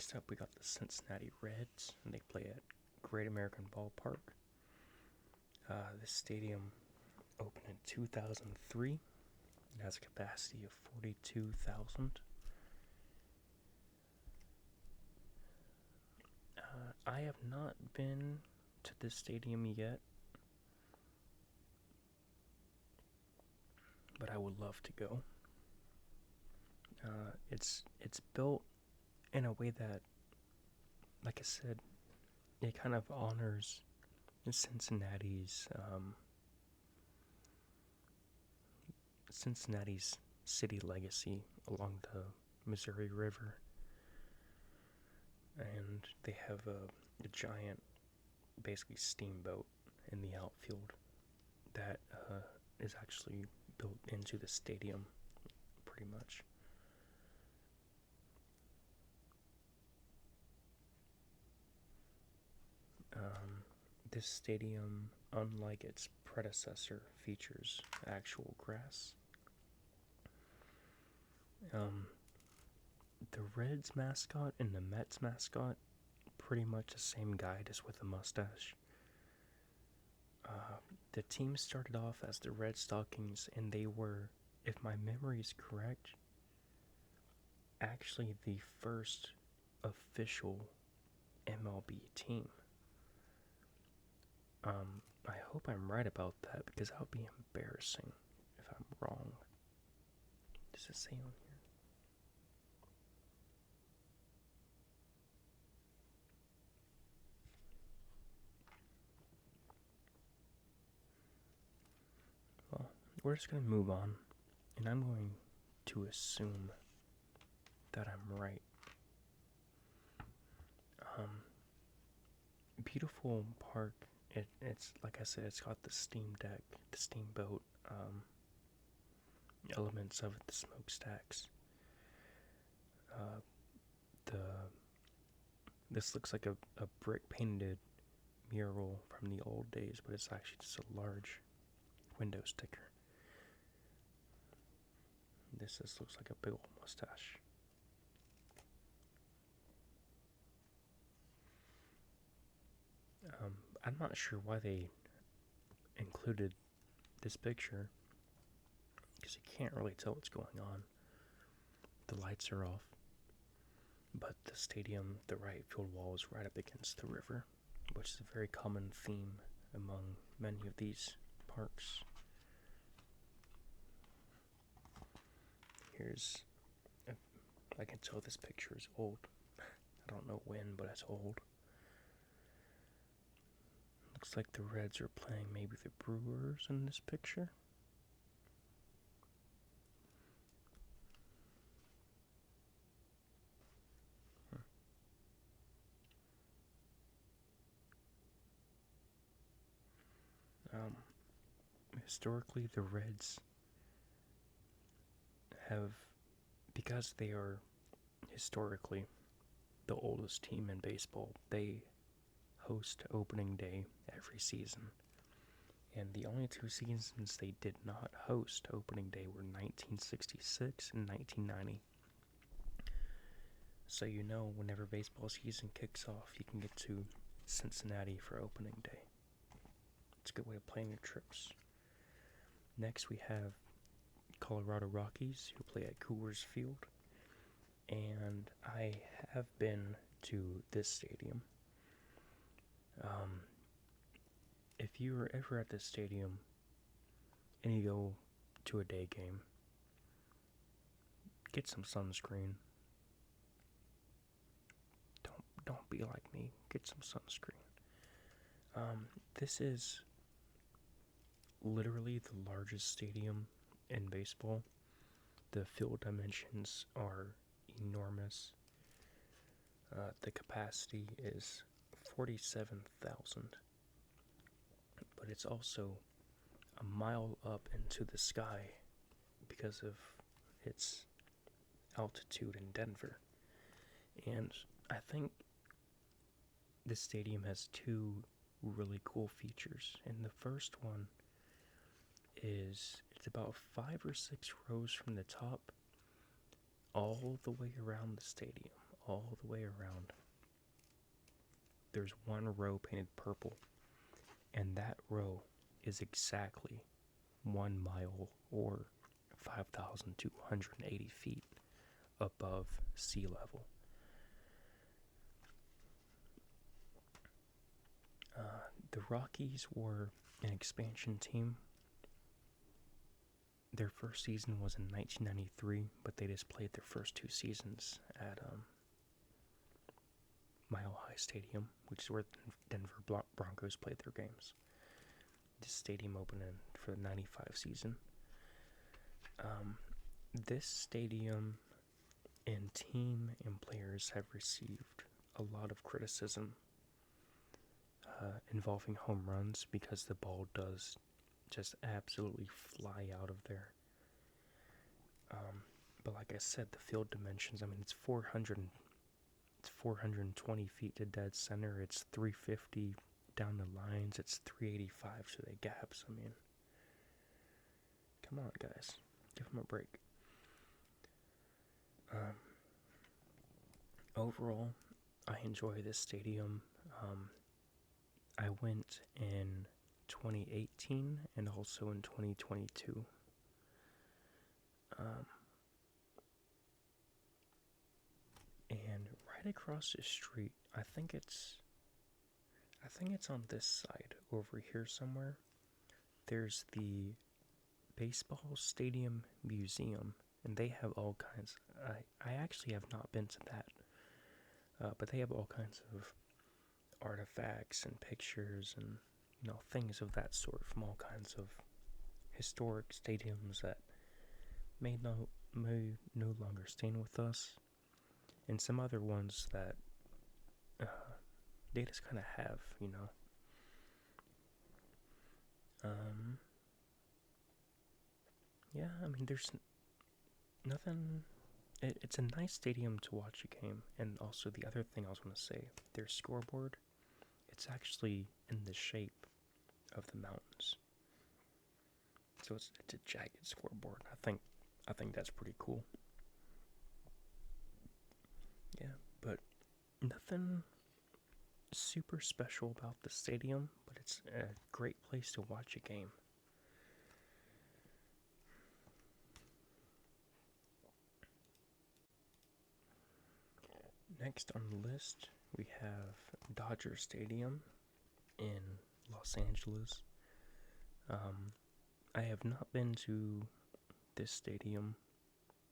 Next up, we got the Cincinnati Reds, and they play at Great American Ballpark. This stadium opened in 2003. It has a capacity of 42,000. I have not been to this stadium yet, but I would love to go. It's built in a way that, like I said, it kind of honors Cincinnati's city legacy along the Missouri River, and they have a giant, basically steamboat in the outfield that is actually built into the stadium, pretty much. This stadium, unlike its predecessor, features actual grass. The Reds mascot and the Mets mascot, pretty much the same guy, just with a mustache. The team started off as the Red Stockings, and they were, if my memory is correct, actually the first official MLB team. I hope I'm right about that, because that would be embarrassing if I'm wrong. Does it say on here? Well, we're just going to move on, and I'm going to assume that I'm right. Beautiful park. It's like I said, it's got the steam deck, the steamboat elements of it, the smokestacks. This looks like a brick painted mural from the old days, but it's actually just a large window sticker. This just looks like a big old mustache. I'm not sure why they included this picture, because you can't really tell what's going on. The lights are off, but the stadium, the right field wall is right up against the river, which is a very common theme among many of these parks. I can tell this picture is old. I don't know when, but it's old. Looks like the Reds are playing maybe the Brewers in this picture. Historically, the Reds have, because they are historically the oldest team in baseball, they host opening day every season. And the only two seasons they did not host opening day were 1966 and 1990. So you know, whenever baseball season kicks off, you can get to Cincinnati for opening day. It's a good way of planning your trips. Next, we have Colorado Rockies, who play at Coors Field. And I have been to this stadium. If you are ever at this stadium and you go to a day game, get some sunscreen. Don't be like me. Get some sunscreen. This is literally the largest stadium in baseball. The field dimensions are enormous. The capacity is 47,000. But it's also a mile up into the sky because of its altitude in Denver. And I think this stadium has two really cool features. And the first one is it's about 5 or 6 rows from the top all the way around the stadium, all the way around. There's one row painted purple, and that row is exactly 1 mile or 5,280 feet above sea level. The Rockies were an expansion team. Their first season was in 1993, but they just played their first 2 seasons at Mile High Stadium, which is where Denver Broncos played their games. This stadium opened for the 95 season. This stadium and team and players have received a lot of criticism involving home runs because the ball does just absolutely fly out of there. But like I said, the field dimensions, I mean, it's 420 feet to dead center. It's 350 down the lines. It's 385 to the gaps. I mean, come on, guys. Give them a break. Overall, I enjoy this stadium. I went in 2018 and also in 2022. And right across the street, I think it's on this side over here somewhere. There's the Baseball Stadium Museum, and they have all kinds. I actually have not been to that, but they have all kinds of artifacts and pictures and things of that sort from all kinds of historic stadiums that may no longer stand with us, and some other ones that they just kind of have, Yeah, I mean, there's nothing. It's a nice stadium to watch a game, and also the other thing I was going to say, their scoreboard, it's actually in the shape of the mountains. So it's a jagged scoreboard. I think that's pretty cool. Yeah, but nothing super special about the stadium, but it's a great place to watch a game. Next on the list, we have Dodger Stadium in Los Angeles. I have not been to this stadium,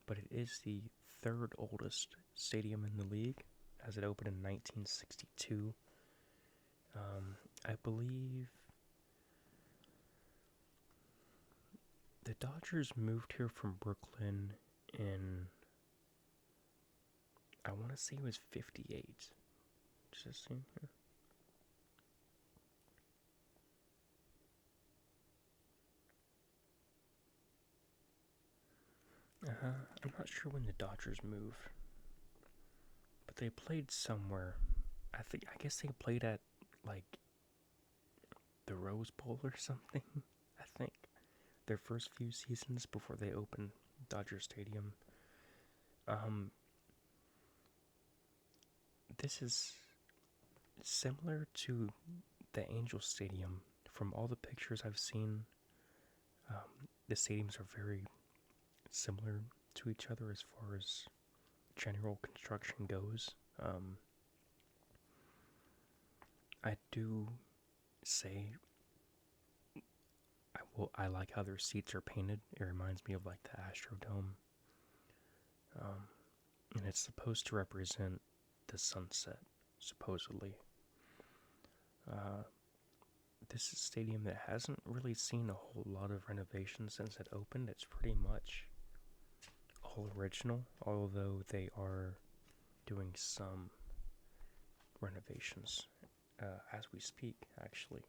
but it is the 3rd oldest stadium in the league, as it opened in 1962. I believe the Dodgers moved here from Brooklyn in, I want to say it was 58. Just see here. I'm not sure when the Dodgers moved, but they played somewhere. I guess they played at like the Rose Bowl or something. I think their first few seasons before they opened Dodger Stadium. This is similar to the Angel Stadium. From all the pictures I've seen, the stadiums are very similar to each other as far as general construction goes. I do say I like how their seats are painted. It reminds me of like the Astrodome. And it's supposed to represent the sunset, supposedly. This is a stadium that hasn't really seen a whole lot of renovations since it opened. It's pretty much all original, although they are doing some renovations as we speak, actually.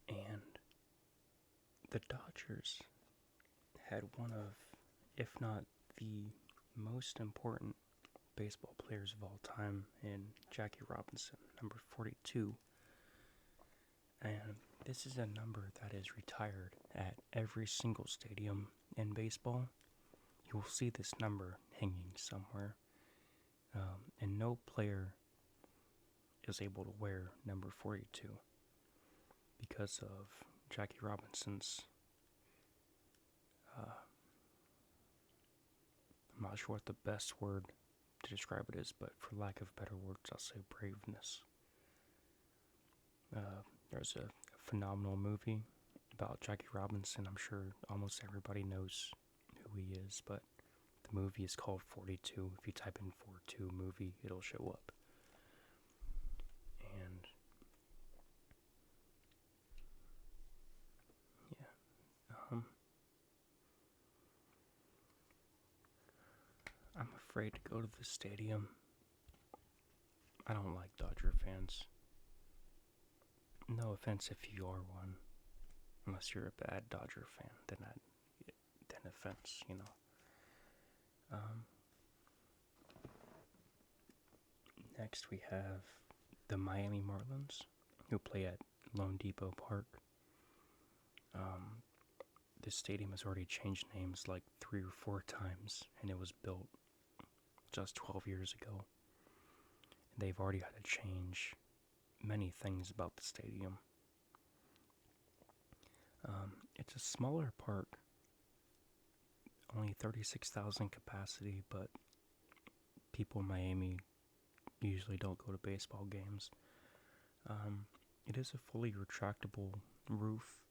And the Dodgers had one of, if not the most important baseball players of all time in Jackie Robinson, number 42. And this is a number that is retired at every single stadium in baseball. You will see this number hanging somewhere. And no player is able to wear number 42 because of Jackie Robinson's. I'm not sure what the best word to describe it is, but for lack of better words, I'll say braveness. There's a phenomenal movie about Jackie Robinson. I'm sure almost everybody knows who he is, but the movie is called 42. If you type in 42 movie, it'll show up. And yeah, I'm afraid to go to the stadium. I don't like Dodger fans. No offense if you are one. Unless you're a bad Dodger fan, then offense, you know. Next we have the Miami Marlins, who play at Lone Depot Park. This stadium has already changed names like 3 or 4 times, and it was built just 12 years ago. They've already had to change many things about the stadium. It's a smaller park, only 36,000 capacity, but people in Miami usually don't go to baseball games. It is a fully retractable roof.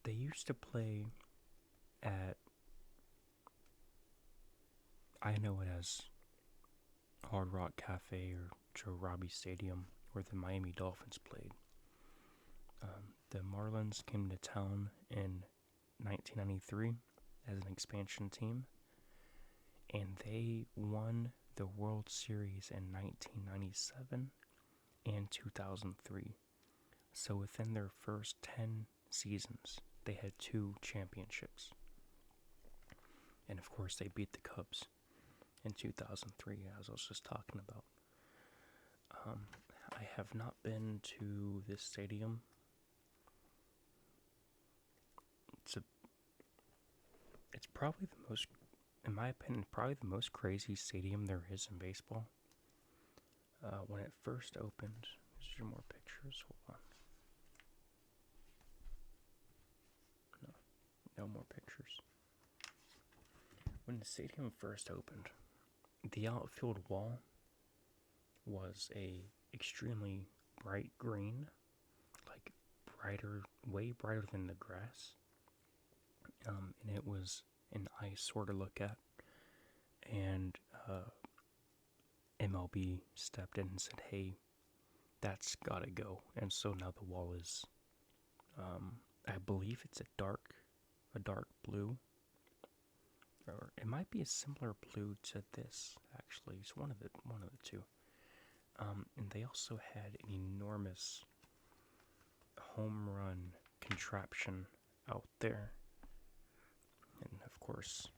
They used to play at, I know it as Hard Rock Cafe or Joe Robbie Stadium, where the Miami Dolphins played. The Marlins came to town in 1993 as an expansion team, and they won the World Series in 1997 and 2003. So within their first 10 seasons, they had 2 championships. And of course, they beat the Cubs in 2003, as I was just talking about. I have not been to this stadium. It's probably the most, in my opinion, probably the most crazy stadium there is in baseball. When it first opened, these are more pictures. Hold on. No more pictures. When the stadium first opened, the outfield wall was a extremely bright green, like way brighter than the grass. And it was an eyesore to look at. And MLB stepped in and said, "Hey, that's gotta go." And so now the wall is, I believe it's a dark blue, or it might be a similar blue to this. Actually, it's one of the two. And they also had an enormous home run contraption out there. And of course,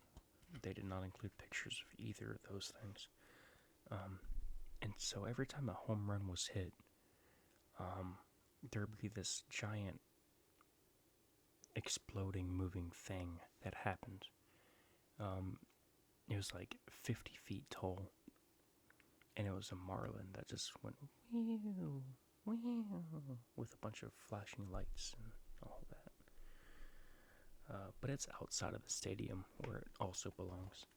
they did not include pictures of either of those things. And so every time a home run was hit, there would be this giant exploding, moving thing that happened. It was like 50 feet tall, and it was a marlin that just went whew, whew, with a bunch of flashing lights and all that. But it's outside of the stadium where it also belongs.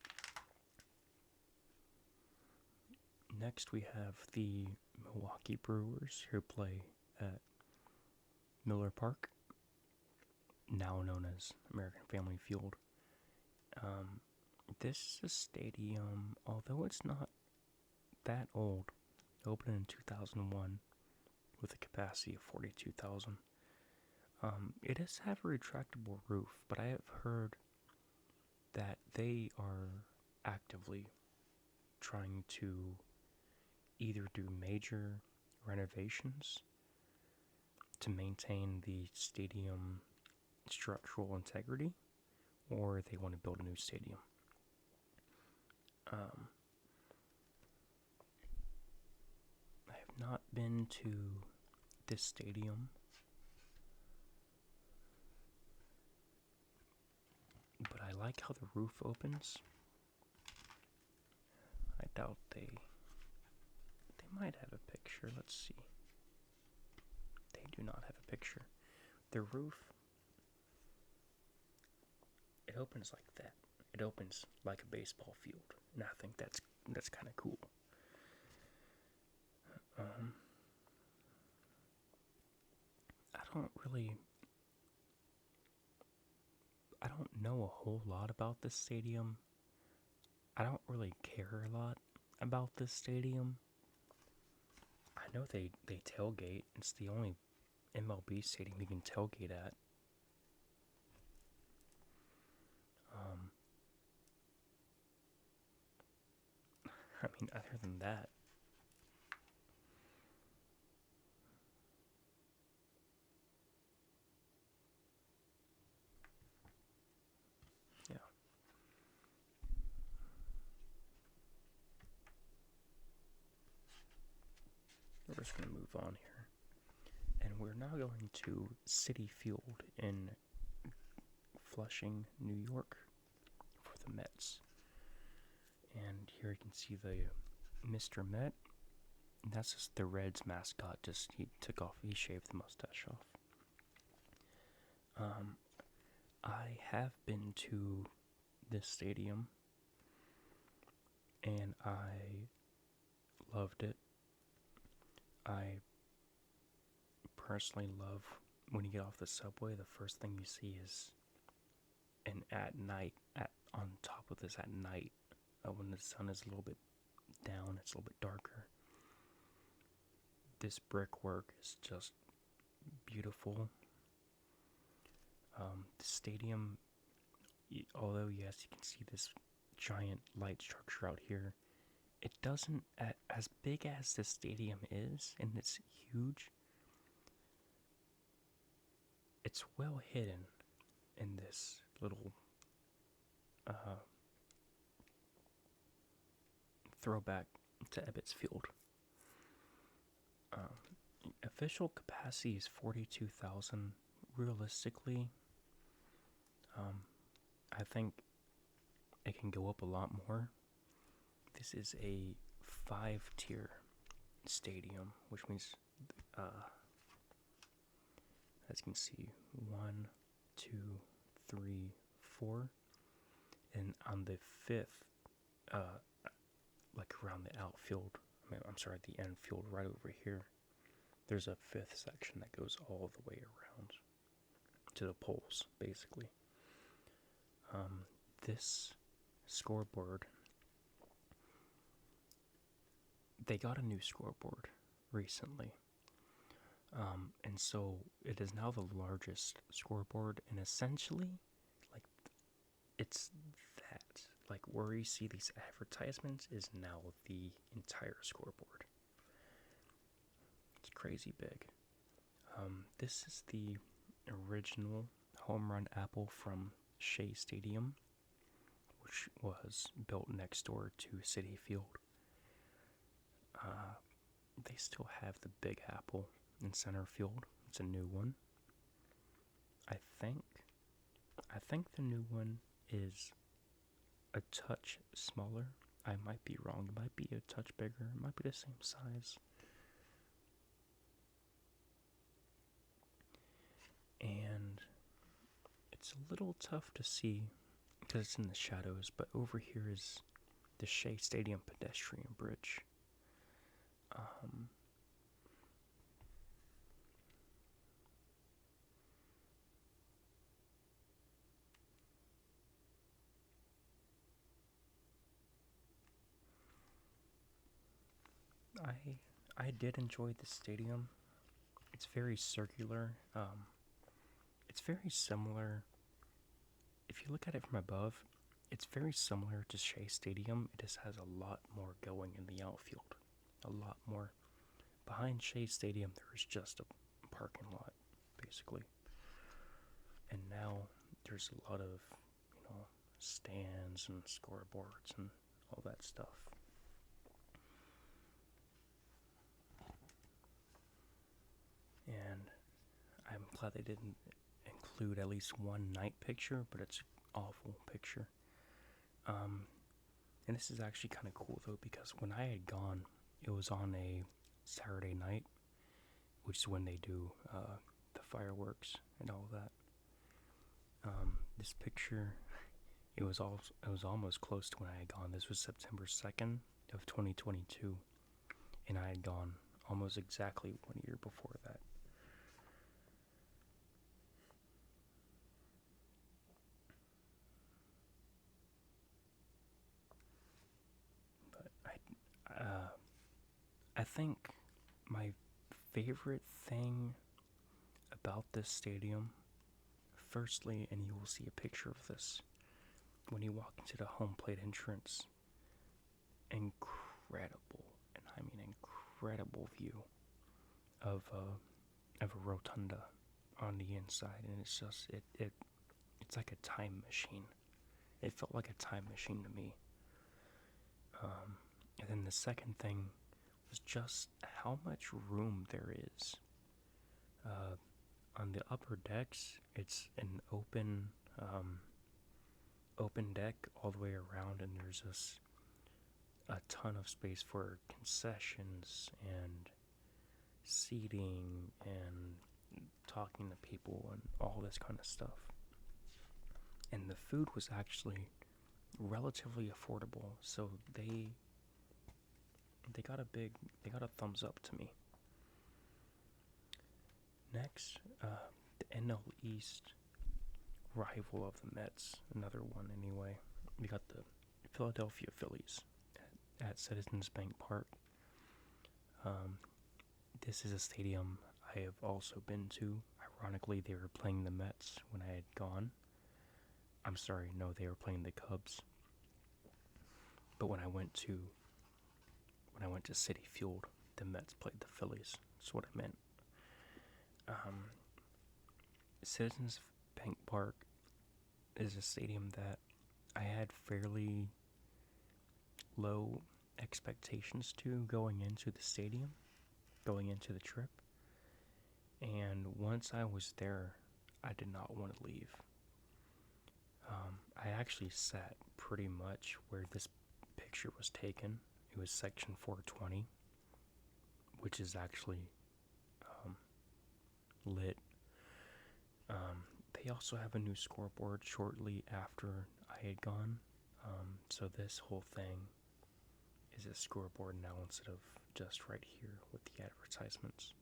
Next we have the Milwaukee Brewers, who play at Miller Park, now known as American Family Field. This is a stadium, although it's not that old, opened in 2001 with a capacity of 42,000. It does have a retractable roof, but I have heard that they are actively trying to either do major renovations to maintain the stadium structural integrity, or they want to build a new stadium. I have not been to this stadium, but I like how the roof opens, doubt they might have a picture. Let's see. They do not have a picture. The roof, it opens like that. It opens like a baseball field, and I think that's kind of cool. I don't know a whole lot about this stadium. I don't really care a lot about this stadium. I know they tailgate. It's the only MLB stadium you can tailgate at. I mean, other than that, yeah. We're just going to move on here. And we're now going to Citi Field in Flushing, New York for the Mets. And here you can see the Mr. Met. And that's just the Reds mascot. He shaved the mustache off. I have been to this stadium, and I loved it. I personally love when you get off the subway, the first thing you see is, and at night, on top of this at night, when the sun is a little bit down, it's a little bit darker. This brickwork is just beautiful. The stadium, although yes, you can see this giant light structure out here, it doesn't, as big as the stadium is, and it's huge, it's well hidden in this little throwback to Ebbets Field. Official capacity is 42,000. Realistically, I think it can go up a lot more. This is a 5-tier stadium, which means, as you can see, 1, 2, 3, 4, and on the 5th, like around the outfield, the infield right over here, there's a 5th section that goes all the way around to the poles, basically. This scoreboard, they got a new scoreboard recently, and so it is now the largest scoreboard, and essentially, like, it's that, like, where you see these advertisements is now the entire scoreboard. It's crazy big. This is the original home run apple from Shea Stadium, which was built next door to Citi Field. They still have the big apple in center field. It's a new one. I think the new one is a touch smaller. I might be wrong. It might be a touch bigger. It might be the same size. And it's a little tough to see because it's in the shadows, but over here is the Shea Stadium pedestrian bridge. I did enjoy the stadium. It's very circular. It's very similar. If you look at it from above, it's very similar to Shea Stadium. It just has a lot more going in the outfield. A lot more. Behind Shea Stadium, there's just a parking lot, basically. And now there's a lot of, stands and scoreboards and all that stuff. And I'm glad they didn't include at least one night picture, but it's an awful picture. And this is actually kind of cool though, because when I had gone, it was on a Saturday night, which is when they do the fireworks and all that. This picture, it was almost close to when I had gone. This was September 2nd of 2022, and I had gone almost exactly 1 year before that. But I think my favorite thing about this stadium, firstly, and you will see a picture of this when you walk into the home plate entrance, incredible, and I mean incredible view of a rotunda on the inside, and it's just it's like a time machine. It felt like a time machine to me. And then the second thing was just how much room there is. On the upper decks, it's an open deck all the way around, and there's just a ton of space for concessions and seating and talking to people and all this kind of stuff. And the food was actually relatively affordable, so they got a thumbs up to me. Next, the NL East rival of the Mets, another one anyway. We got the Philadelphia Phillies at Citizens Bank Park. This is a stadium I have also been to. Ironically, they were playing the Mets when I had gone. I'm sorry, no, they were playing the Cubs. But when I went to Citi Field, the Mets played the Phillies. That's what I meant. Citizens Bank Park is a stadium that I had fairly low expectations to going into the stadium, going into the trip. And once I was there, I did not want to leave. I actually sat pretty much where this picture was taken. It was section 420, which is actually lit. They also have a new scoreboard shortly after I had gone. So this whole thing is a scoreboard now instead of just right here with the advertisements.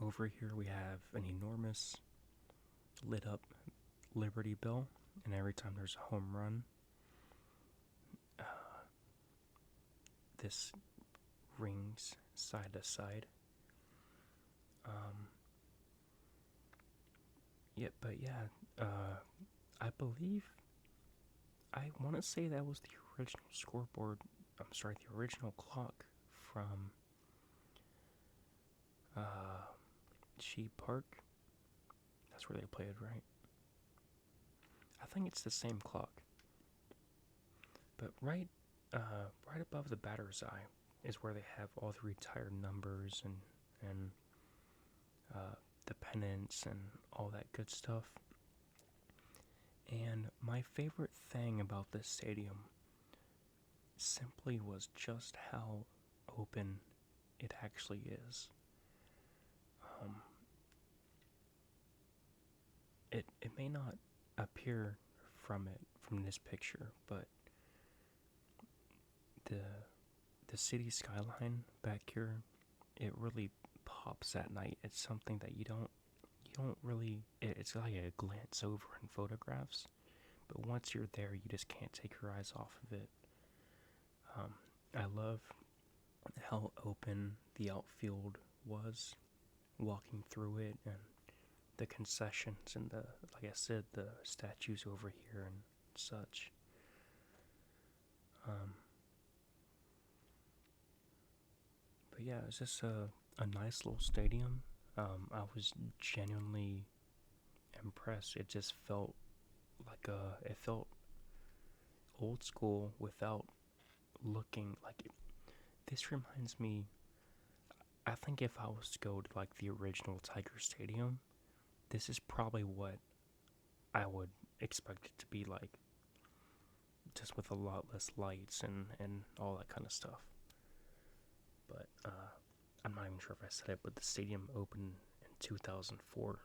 Over here we have an enormous lit up Liberty Bell, and every time there's a home run, this rings side to side. I believe, I want to say that was the original scoreboard, the original clock from Sheep Park. That's where they played, right? I think it's the same clock. But right above the batter's eye is where they have all the retired numbers and the pennants and all that good stuff. And my favorite thing about this stadium simply was just how open it actually is. It may not appear from this picture, but the city skyline back here, it really pops at night. It's something that you don't really, it's like a glance over in photographs, but once you're there, you just can't take your eyes off of it. I love how open the outfield was, walking through it, and the concessions and like I said, the statues over here and such. But yeah, it's just a nice little stadium. I was genuinely impressed. It just felt like it felt old school without looking like it. This reminds me, I think if I was to go to like the original Tiger Stadium, this is probably what I would expect it to be like. just with a lot less lights and all that kind of stuff. But I'm not even sure if I said it, but the stadium opened in 2004,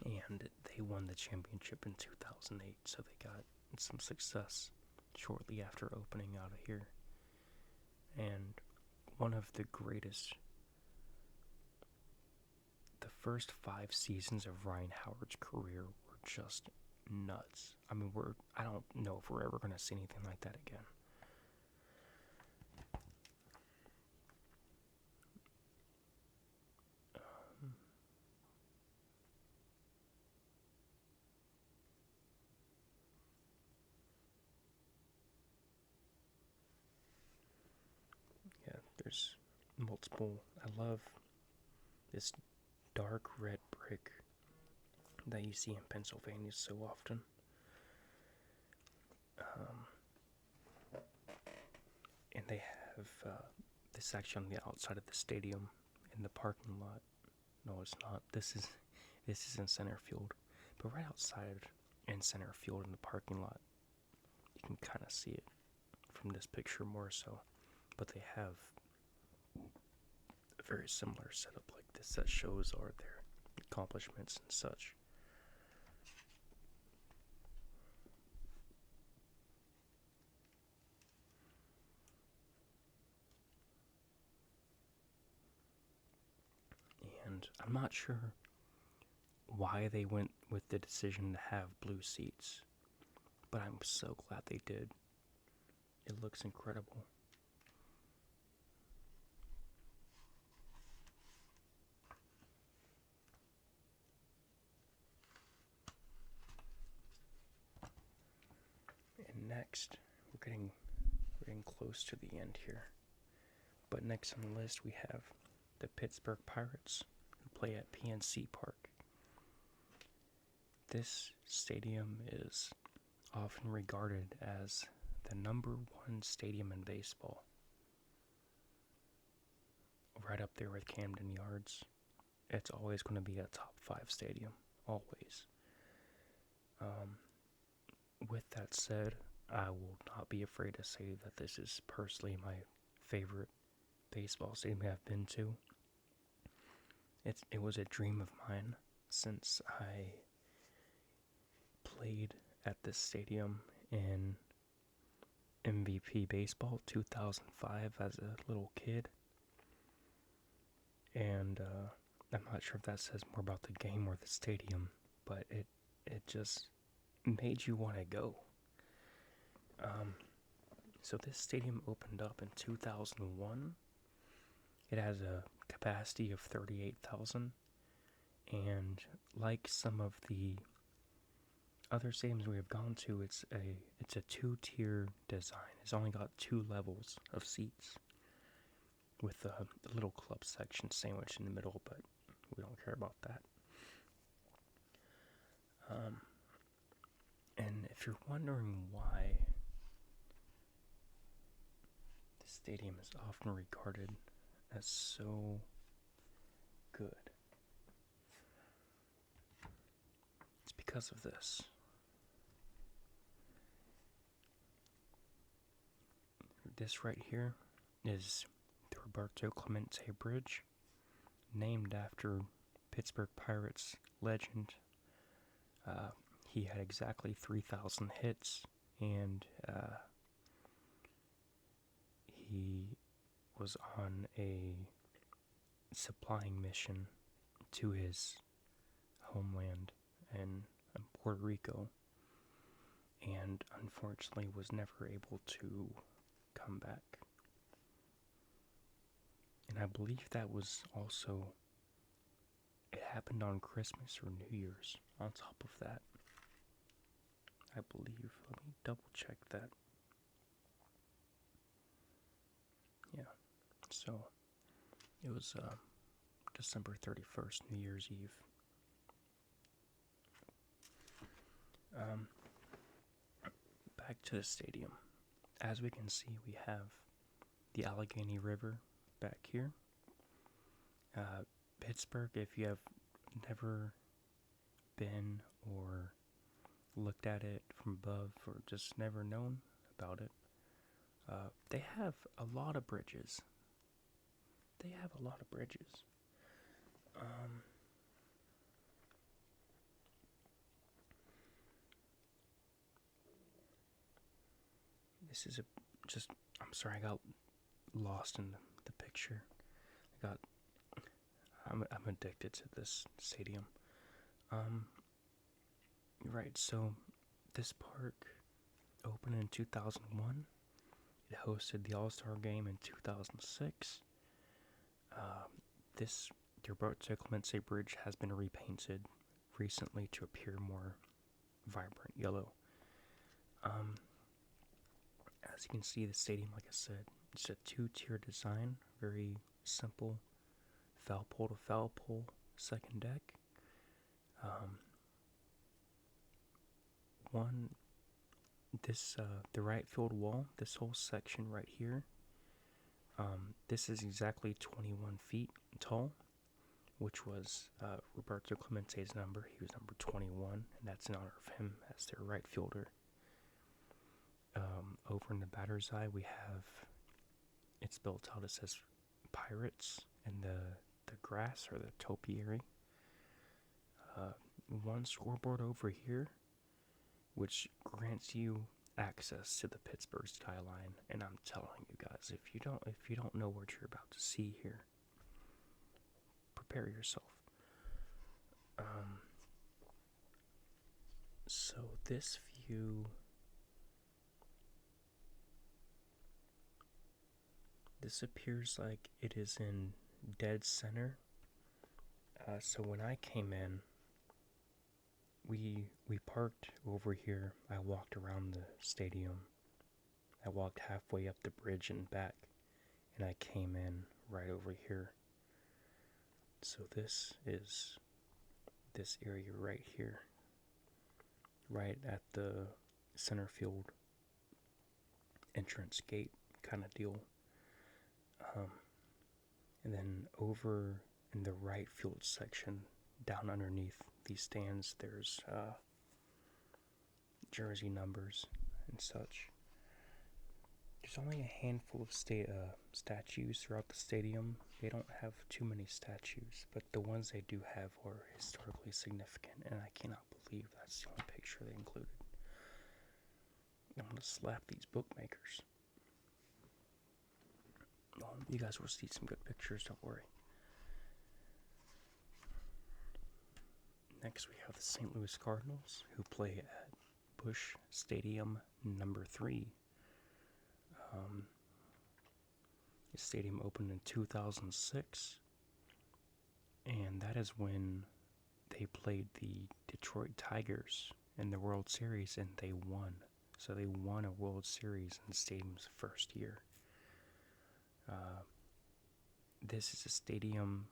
and they won the championship in 2008, so they got some success shortly after opening out of here. And one of the greatest, the first 5 seasons of Ryan Howard's career were just nuts. I mean, I don't know if we're ever going to see anything like that again. Yeah, there's multiple. I love this dark red brick that you see in Pennsylvania so often. And they have this actually on the outside of the stadium in the parking lot. No, it's not. This is in center field, but right outside in center field in the parking lot, you can kind of see it from this picture more so. But they have a very similar setup like this that shows all their accomplishments and such. And I'm not sure why they went with the decision to have blue seats, but I'm so glad they did. It looks incredible. And next, we're getting close to the end here. But next on the list we have the Pittsburgh Pirates, who play at PNC Park. This stadium is often regarded as the #1 stadium in baseball. Right up there with Camden Yards. It's always going to be a top 5 stadium. Always. With that said, I will not be afraid to say that this is personally my favorite baseball stadium I've been to. It was a dream of mine since I played at this stadium in MVP Baseball 2005 as a little kid. And I'm not sure if that says more about the game or the stadium, but it just made you want to go. So this stadium opened up in 2001. It has a capacity of 38,000, and like some of the other stadiums we have gone to, it's a 2-tier design. It's only got 2 levels of seats, with a little club section sandwiched in the middle, but we don't care about that. And if you're wondering why the stadium is often regarded as so good, it's because of this. This right here is the Roberto Clemente Bridge, named after Pittsburgh Pirates legend. He had exactly 3,000 hits, and he was on a supplying mission to his homeland in Puerto Rico, and unfortunately was never able to come back. And I believe that was also, it happened on Christmas or New Year's on top of that. I believe. Let me double check that. Yeah. So, it was December 31st, New Year's Eve. Back to the stadium. As we can see, we have the Allegheny River back here. Pittsburgh, if you have never been or looked at it from above or just never known about it. They have a lot of bridges. This is I'm sorry, I got lost in the picture. I'm addicted to this stadium. Right, so this park opened in 2001. It hosted the All-Star Game in 2006. The Roberto Clemente Bridge has been repainted recently to appear more vibrant yellow. As you can see, the stadium, like I said, it's a two-tier design, very simple, foul pole to foul pole, second deck. The right field wall, this whole section right here, this is exactly 21 feet tall, which was Roberto Clemente's number. He was number 21, and that's in honor of him as their right fielder. Over in the batter's eye, we have, it's built out, it says Pirates, and the grass, or the topiary. One scoreboard over here, which grants you access to the Pittsburgh skyline. And I'm telling you guys, if you don't know what you're about to see here, prepare yourself. So this view, this appears like it is in dead center. So when I came in, we parked over here. I walked around the stadium. I walked halfway up the bridge and back, and I came in right over here. So this is this area right here, right at the center field entrance gate kind of deal. And then over in the right field section, down underneath these stands, there's jersey numbers and such. There's only a handful of statues throughout the stadium. They don't have too many statues, but the ones they do have are historically significant, and I cannot believe that's the only picture they included. I'm going to slap these bookmakers. You guys will see some good pictures, don't worry. Next we have the St. Louis Cardinals, who play at Busch Stadium number 3. The stadium opened in 2006, and that is when they played the Detroit Tigers in the World Series, and they won. So they won a World Series in the stadium's first year. This is a stadium,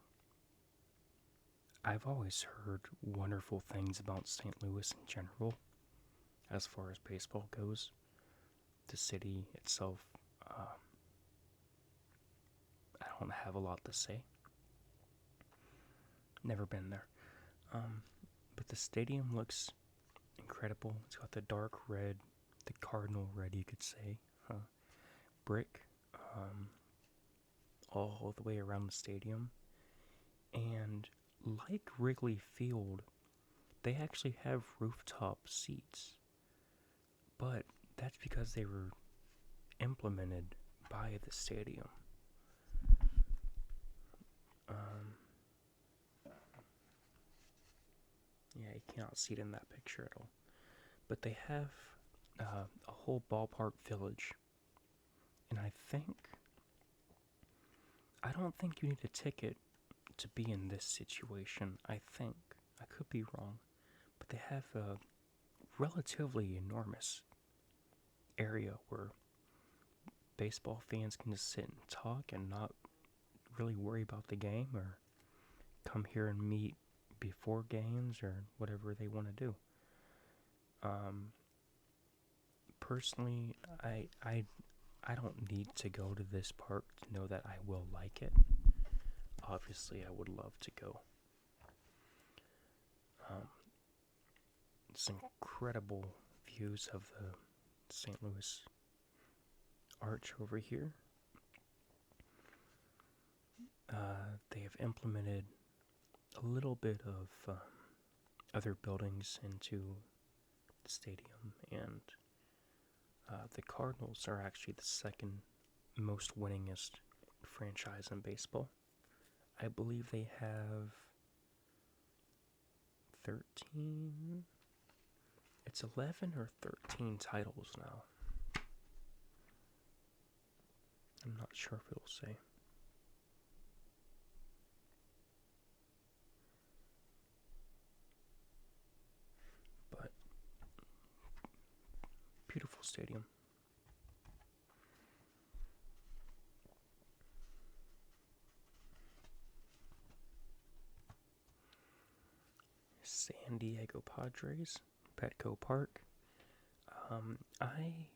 I've always heard wonderful things about St. Louis in general, as far as baseball goes. The city itself, I don't have a lot to say. Never been there. But the stadium looks incredible. It's got the dark red, the cardinal red, you could say, brick, all the way around the stadium. And like Wrigley Field, they actually have rooftop seats. But that's because they were implemented by the stadium. Yeah, you cannot see it in that picture at all. But they have a whole ballpark village. And I don't think you need a ticket to be in this situation. I could be wrong, but they have a relatively enormous area where baseball fans can just sit and talk and not really worry about the game, or come here and meet before games or whatever they want to do. Personally, I don't need to go to this park to know that I will like it. Obviously, I would love to go. It's incredible views of the St. Louis Arch over here. They have implemented a little bit of other buildings into the stadium, and the Cardinals are actually the second most winningest franchise in baseball. I believe they have 13. It's 11 or 13 titles now. I'm not sure if it'll say. But beautiful stadium. San Diego Padres, Petco Park. I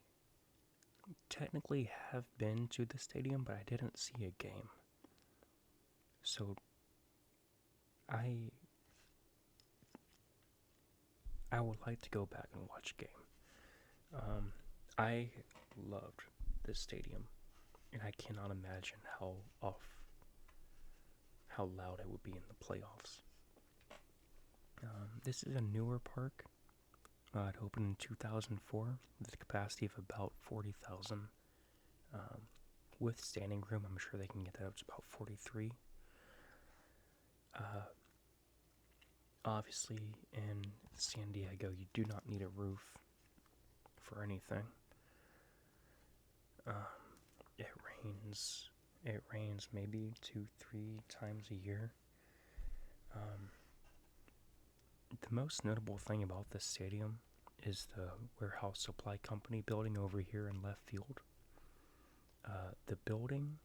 technically have been to the stadium, but I didn't see a game. So I would like to go back and watch a game. I loved this stadium, and I cannot imagine how loud it would be in the playoffs. This is a newer park. It opened in 2004 with a capacity of about 40,000. With standing room, I'm sure they can get that up to about 43. Obviously, in San Diego, you do not need a roof for anything. It rains maybe 2-3 times a year. The most notable thing about this stadium is the Warehouse Supply Company building over here in left field. The building,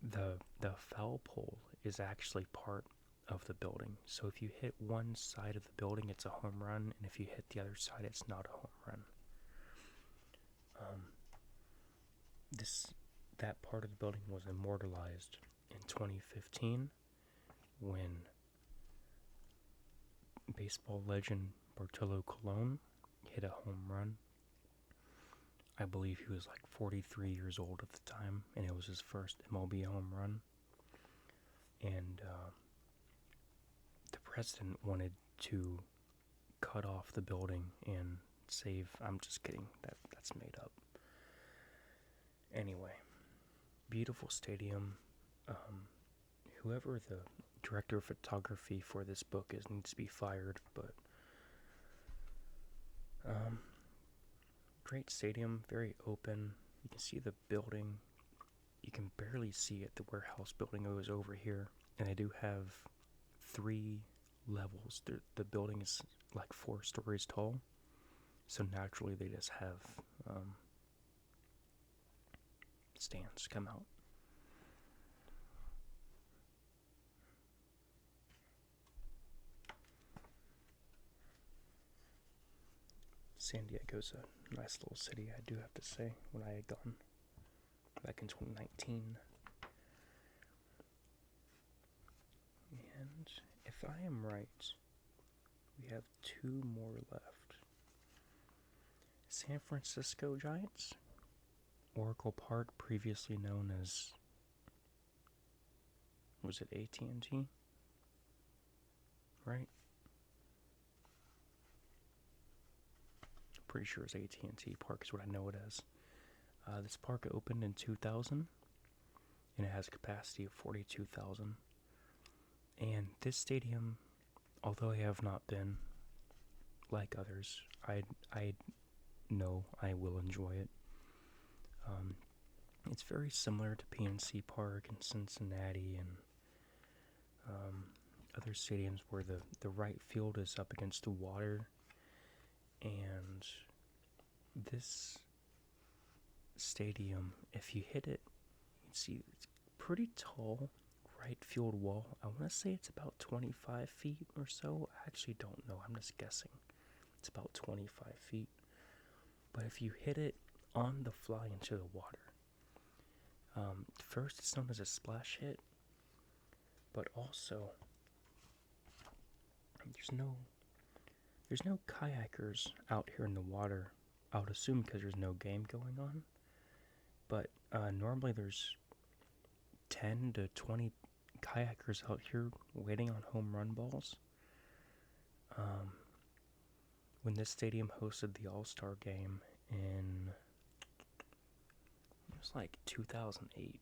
the foul pole is actually part of the building. So if you hit one side of the building, it's a home run, and if you hit the other side, it's not a home run. That part of the building was immortalized in 2015 when baseball legend Bartolo Colon hit a home run. I believe he was like 43 years old at the time, and it was his first MLB home run. And the president wanted to cut off the building and save. I'm just kidding. That's made up. Anyway, beautiful stadium. Whoever the director of photography for this book is needs to be fired, but great stadium, very open. You can see the building. You can barely see it. The warehouse building goes over here, and they do have 3 levels. The building is like 4 stories tall, so naturally they just have stands come out. San Diego's a nice little city, I do have to say, when I had gone back in 2019. And if I am right, we have 2 more left. San Francisco Giants, Oracle Park, previously known as, was it AT&T? Right? Pretty sure it's AT&T Park is what I know it as. This park opened in 2000, and it has a capacity of 42,000. And this stadium, although I have not been like others, I know I will enjoy it. It's very similar to PNC Park in Cincinnati and other stadiums where the right field is up against the water. And this stadium, if you hit it, you can see it's pretty tall right field wall. I want to say it's about 25 feet or so. I actually don't know. I'm just guessing. It's about 25 feet. But if you hit it on the fly into the water, first it's known as a splash hit, but also there's no There's no kayakers out here in the water. I would assume because there's no game going on. But normally there's 10 to 20 kayakers out here waiting on home run balls. When this stadium hosted the All-Star game in, it was like 2008.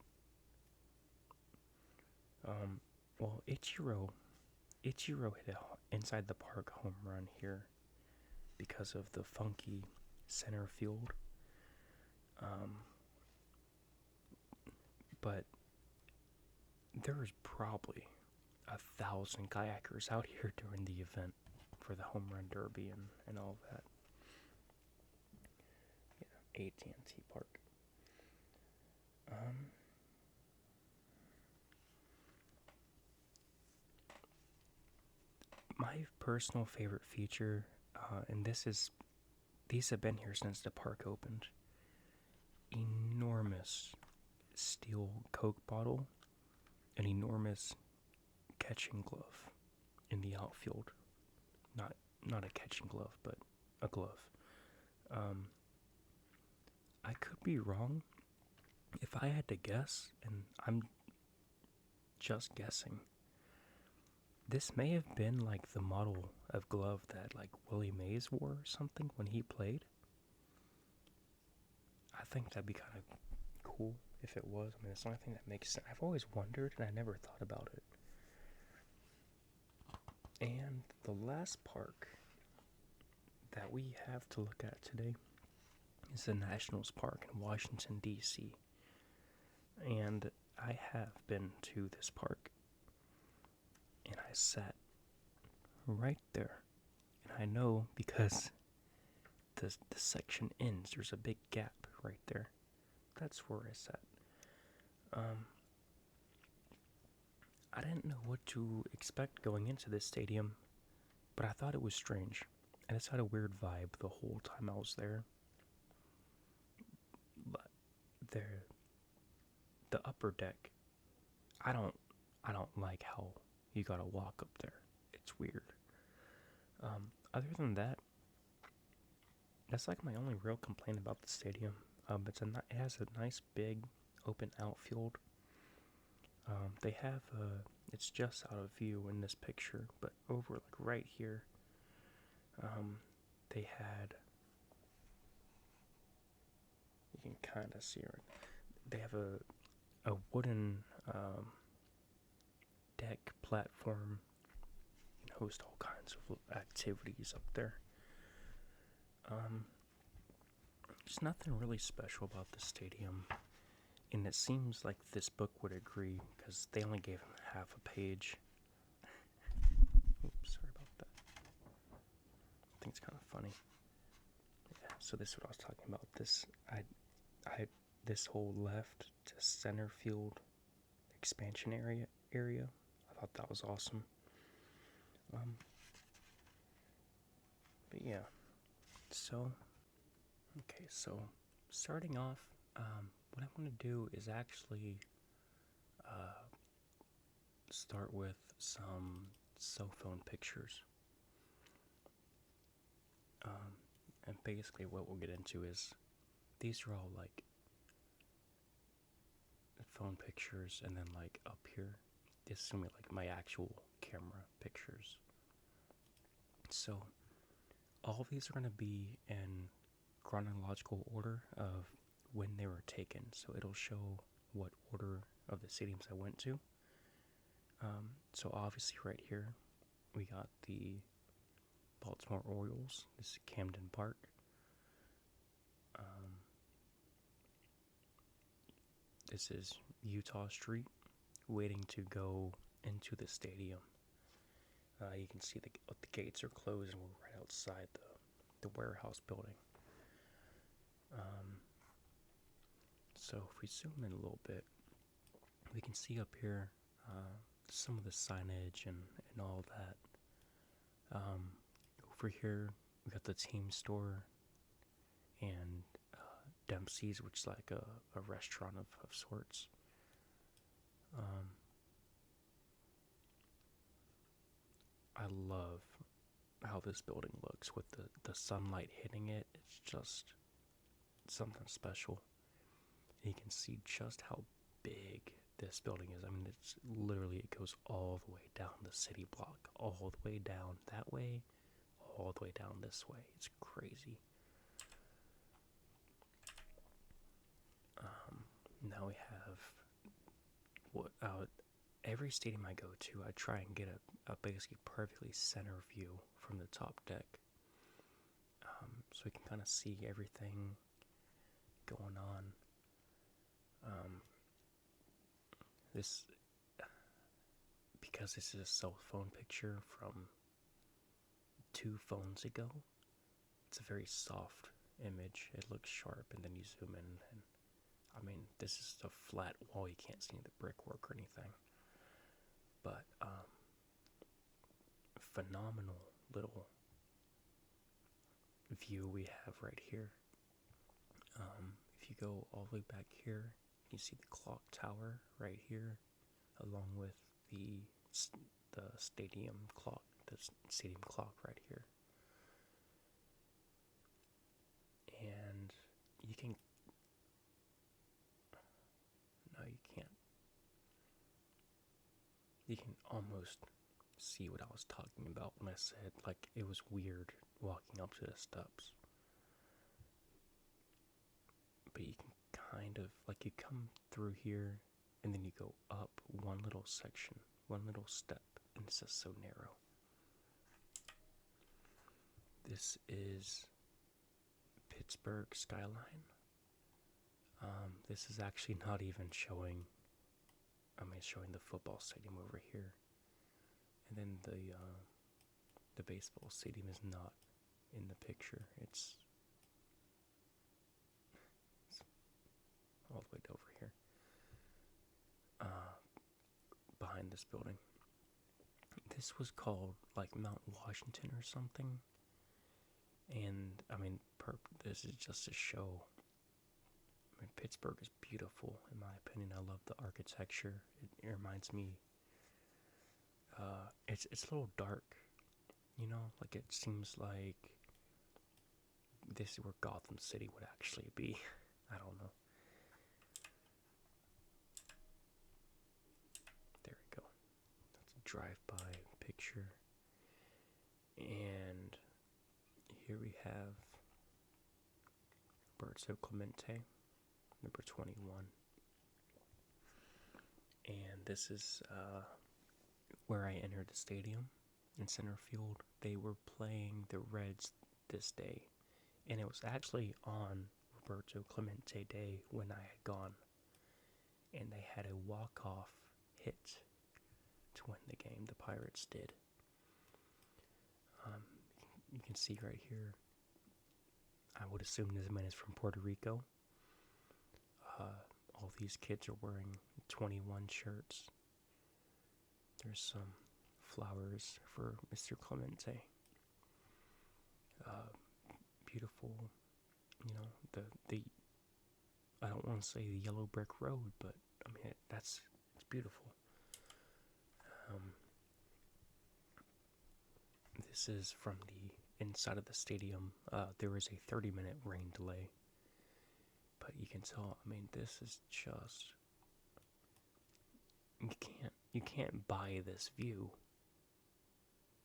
Well, Ichiro hit a inside the park home run here because of the funky center field. But there was probably 1,000 kayakers out here during the event for the home run derby and all that. Yeah, AT&T Park. My personal favorite feature, and these have been here since the park opened. Enormous steel Coke bottle, an enormous catching glove in the outfield. Not a catching glove, but a glove. I could be wrong. If I had to guess, and I'm just guessing, this may have been like the model of glove that like Willie Mays wore or something when he played. I think that'd be kind of cool if it was. I mean, it's the only thing that makes sense. I've always wondered, and I never thought about it. And the last park that we have to look at today is the Nationals Park in Washington, D.C. And I have been to this park, and I sat right there. And I know because the section ends, there's a big gap right there. That's where I sat. I didn't know what to expect going into this stadium, but I thought it was strange. And it's had a weird vibe the whole time I was there. But the upper deck, I don't like how you gotta walk up there. It's weird. Other than that, that's like my only real complaint about the stadium. It has a nice big open outfield. They have it's just out of view in this picture, but over like right here, they had, you can kind of see it. They have a wooden deck platform. You can host all kinds of activities up there. There's nothing really special about the stadium, and it seems like this book would agree because they only gave him half a page. Oops, sorry about that. I think it's kind of funny. Yeah, so this is what I was talking about. This whole left to center field expansion area. I thought that was awesome. But yeah, so starting off, what I'm going to do is actually start with some cell phone pictures. And basically what we'll get into is, these are all like phone pictures, and then like up here, this is going to be like my actual camera pictures. So all of these are going to be in chronological order of when they were taken. So it'll show what order of the stadiums I went to. So obviously right here, we got the Baltimore Orioles. This is Camden Park. This is Utah Street, waiting to go into the stadium. You can see the gates are closed, and we're right outside the warehouse building. So if we zoom in a little bit, we can see up here some of the signage and all that. Over here, we got the team store and Dempsey's, which is like a restaurant of sorts. I love how this building looks with the sunlight hitting it. It's just something special. And you can see just how big this building is. I mean, it's literally, it goes all the way down the city block, all the way down that way, all the way down this way. It's crazy. Now we have every stadium I go to, I try and get a basically perfectly center view from the top deck, so we can kind of see everything going on. Because this is a cell phone picture from 2 phones ago, it's a very soft image. It looks sharp, and then you zoom in, and I mean, this is a flat wall. You can't see the brickwork or anything. But phenomenal little view we have right here. If you go all the way back here, you see the clock tower right here, along with the stadium clock. The stadium clock right here. And you can... No, you can't. You can almost see what I was talking about when I said, like, it was weird walking up to the steps. But you can kind of, like, you come through here, and then you go up one little section, one little step, and it's just so narrow. This is Pittsburgh skyline. This is actually not even showing. I mean, it's showing the football stadium over here, and then the baseball stadium is not in the picture. It's all the way over here, behind this building. This was called like Mount Washington or something, and I mean, this is just a show. I mean, Pittsburgh is beautiful, in my opinion. I love the architecture. It reminds me, it's a little dark, you know? Like, it seems like this is where Gotham City would actually be. I don't know. There we go. That's a drive-by picture. And here we have Roberto Clemente, number 21. And this is where I entered the stadium in center field. They were playing the Reds this day, and it was actually on Roberto Clemente Day when I had gone, and they had a walk-off hit to win the game. The Pirates did. You can see right here, I would assume this man is from Puerto Rico. All these kids are wearing 21 shirts. There's some flowers for Mr. Clemente. Beautiful, you know, the I don't want to say the yellow brick road, but I mean, it's beautiful. This is from the inside of the stadium. There was a 30-minute rain delay, but you can tell, I mean, this is just, you can't buy this view.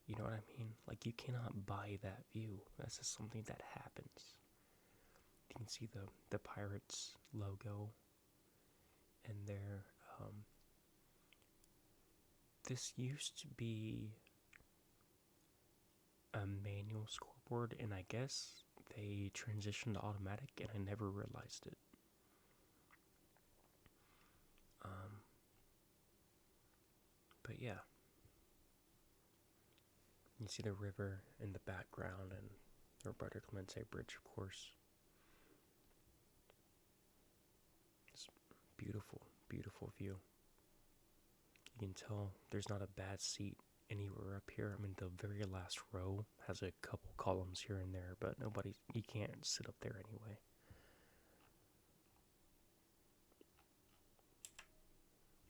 You know what I mean? Like, you cannot buy that view. That's just something that happens. You can see the Pirates logo, and their, this used to be a manual scoreboard, and I guess they transitioned to automatic, and I never realized it. But yeah, you see the river in the background, and the Roberto Clemente Bridge, of course. It's beautiful, beautiful view. You can tell there's not a bad seat anywhere up here. I mean, the very last row has a couple columns here and there, but you can't sit up there anyway.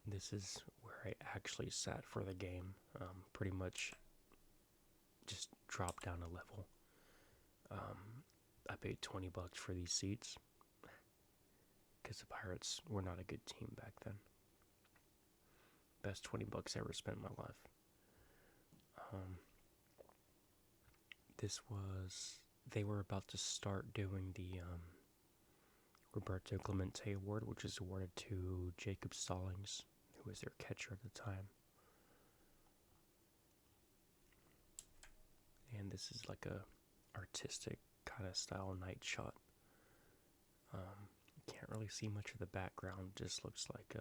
This is where I actually sat for the game. Pretty much just drop down a level. I paid $20 for these seats because the Pirates were not a good team back then. Best $20 I ever spent in my life. They were about to start doing the Roberto Clemente Award, which is awarded to Jacob Stallings, who was their catcher at the time. And this is like a artistic kind of style night shot. Can't really see much of the background, just looks like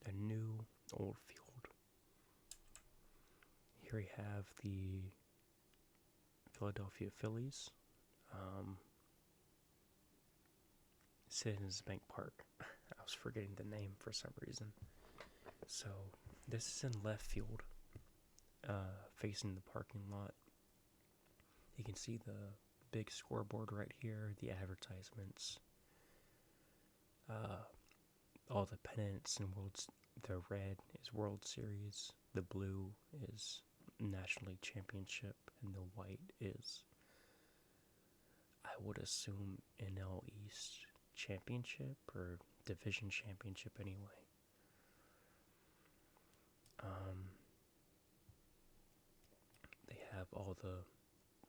a new old field. Here we have the Philadelphia Phillies, Citizens Bank Park. I was forgetting the name for some reason. So this is in left field, facing the parking lot. You can see the big scoreboard right here, the advertisements, all the pennants and the red is World Series, the blue is National League Championship, and the white is, I would assume, NL East Championship or Division Championship anyway. They have all the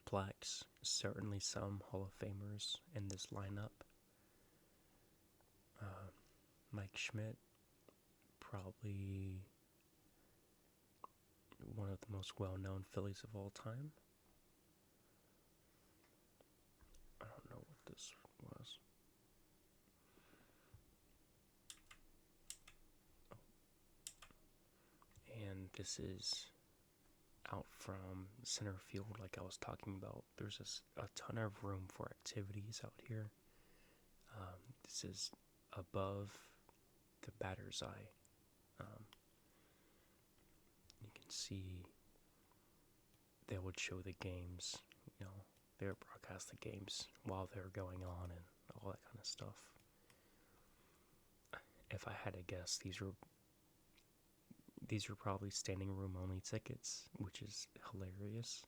plaques, certainly some Hall of Famers in this lineup. Mike Schmidt, probably one of the most well-known Phillies of all time. I don't know what this was. And this is out from center field, like I was talking about. There's a ton of room for activities out here. This is above the batter's eye. You can see they would show the games, they would broadcast the games while they're going on and all that kind of stuff. If I had to guess, these are probably standing room only tickets, which is hilarious.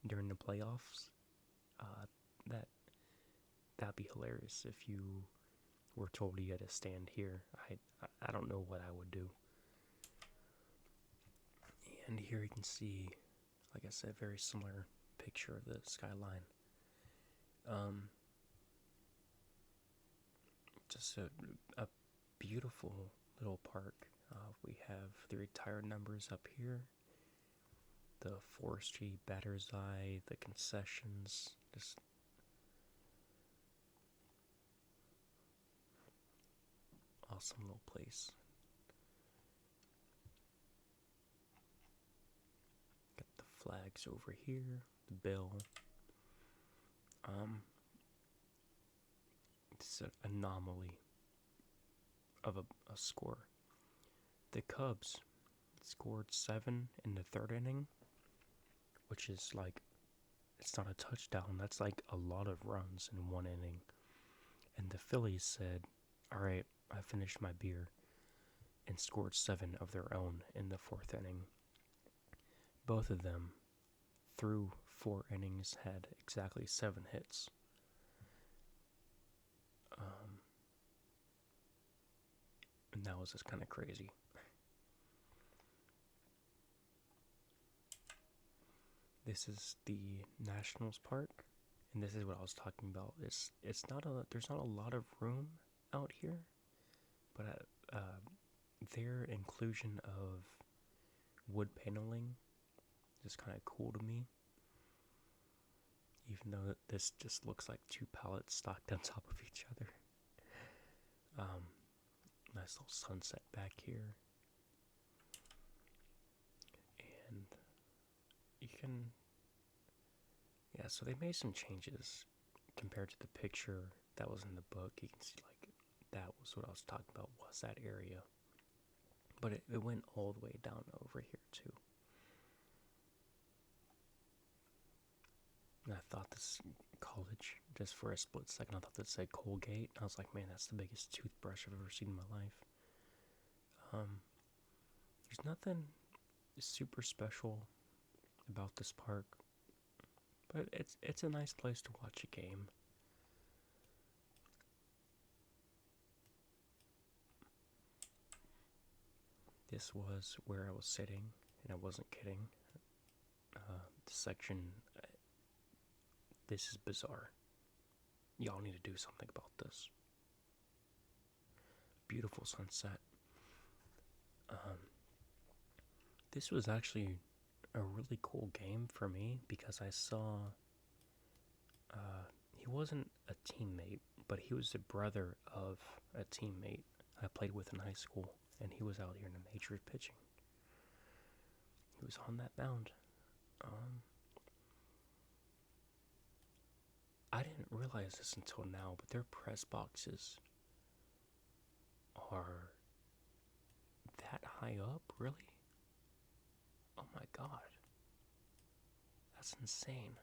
During the playoffs, that'd be hilarious if you were told you had to stand here. I don't know what I would do. And here you can see, like I said, very similar picture of the skyline. Just a beautiful little park. We have the retired numbers up here, the forestry, batter's eye, the concessions, just awesome little place. Got the flags over here, the bell. It's an anomaly of a score. The Cubs scored 7 in the third inning, which is like, it's not a touchdown, that's like a lot of runs in one inning. And the Phillies said, alright, I finished my beer, and scored 7 of their own in the fourth inning. Both of them, through 4 innings, had exactly 7 hits. And that was just kind of crazy. This is the Nationals Park, and this is what I was talking about. There's not a lot of room out here, but their inclusion of wood paneling is kind of cool to me. Even though this just looks like 2 pallets stacked on top of each other. Nice little sunset back here. And you can, so they made some changes compared to the picture that was in the book. You can see, like, that was what I was talking about, was that area. But it went all the way down over here too. And I thought this college, just for a split second, I thought that said Colgate. I was like, man, that's the biggest toothbrush I've ever seen in my life. There's nothing super special about this park, but it's a nice place to watch a game. This was where I was sitting, and I wasn't kidding. The section, this is bizarre. Y'all need to do something about this. Beautiful sunset. This was actually a really cool game for me because I saw he wasn't a teammate, but he was the brother of a teammate I played with in high school, and he was out here in the majors pitching. He was on that mound. I didn't realize this until now, but their press boxes are that high up, really? Oh my god. That's insane.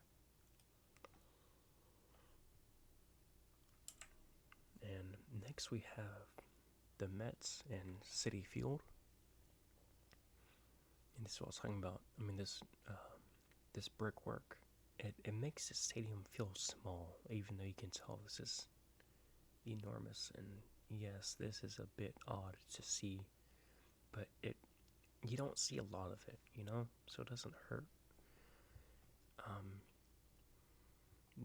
And next we have the Mets and Citi Field. And this is what I was talking about. I mean, this brickwork, it makes the stadium feel small, even though you can tell this is enormous. And yes, this is a bit odd to see, but you don't see a lot of it, so it doesn't hurt.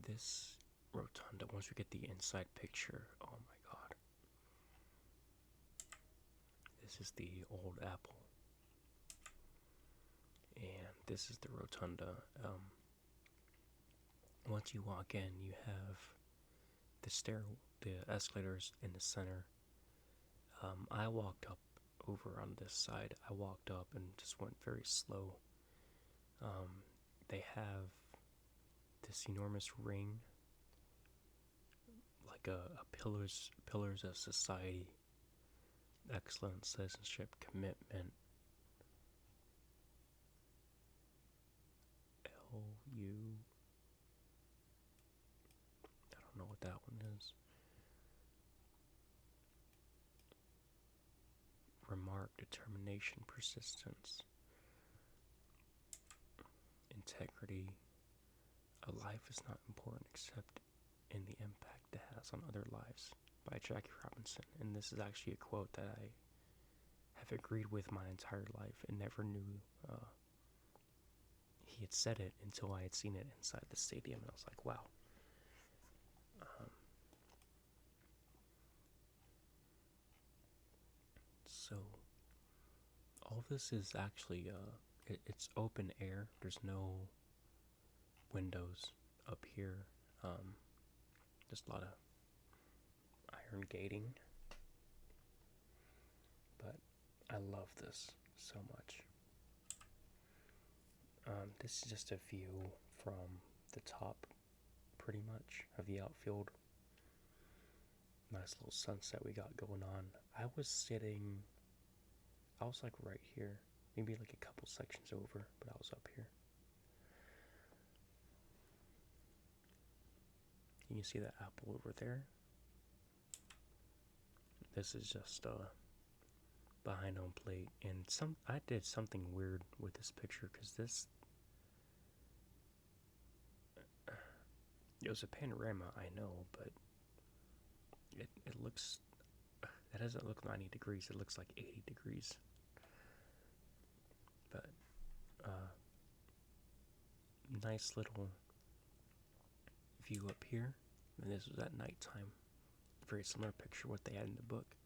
This rotunda, once we get the inside picture, oh my god. This is the old Apple. And this is the rotunda. Once you walk in, you have the escalators in the center. I walked up over on this side. I walked up and just went very slow. They have this enormous ring, like a pillars of society, excellence, citizenship, commitment. LU. I don't know what that one is. Remark, determination, persistence, integrity. A life is not important except in the impact it has on other lives, by Jackie Robinson. And this is actually a quote that I have agreed with my entire life and never knew he had said it until I had seen it inside the stadium, and I was like, wow. So all of this is actually it's open air. There's no windows up here. Just a lot of iron gating, but I love this so much. This is just a view from the top, pretty much, of the outfield. Nice little sunset we got going on. I was like right here, maybe like a couple sections over, but I was up here. You can see that apple over there. This is just behind home plate, and I did something weird with this picture because it was a panorama, I know, but it looks, that doesn't look 90 degrees, it looks like 80 degrees. But nice little view up here, and this was at nighttime. Very similar picture what they had in the book.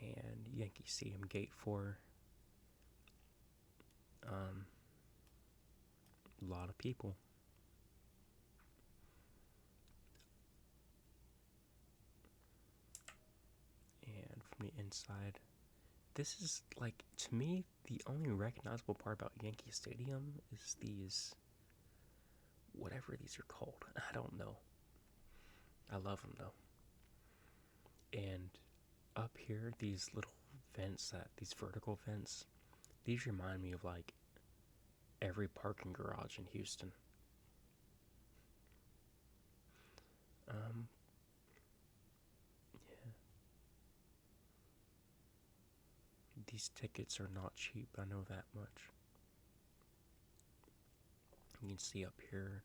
And Yankee Stadium, Gate 4. A lot of people. And from the inside, this is, like, to me, the only recognizable part about Yankee Stadium is these, whatever these are called. I don't know. I love them, though. And up here, these little vents, these vertical vents, these remind me of, like, every parking garage in Houston. Yeah. These tickets are not cheap, I know that much. You can see up here,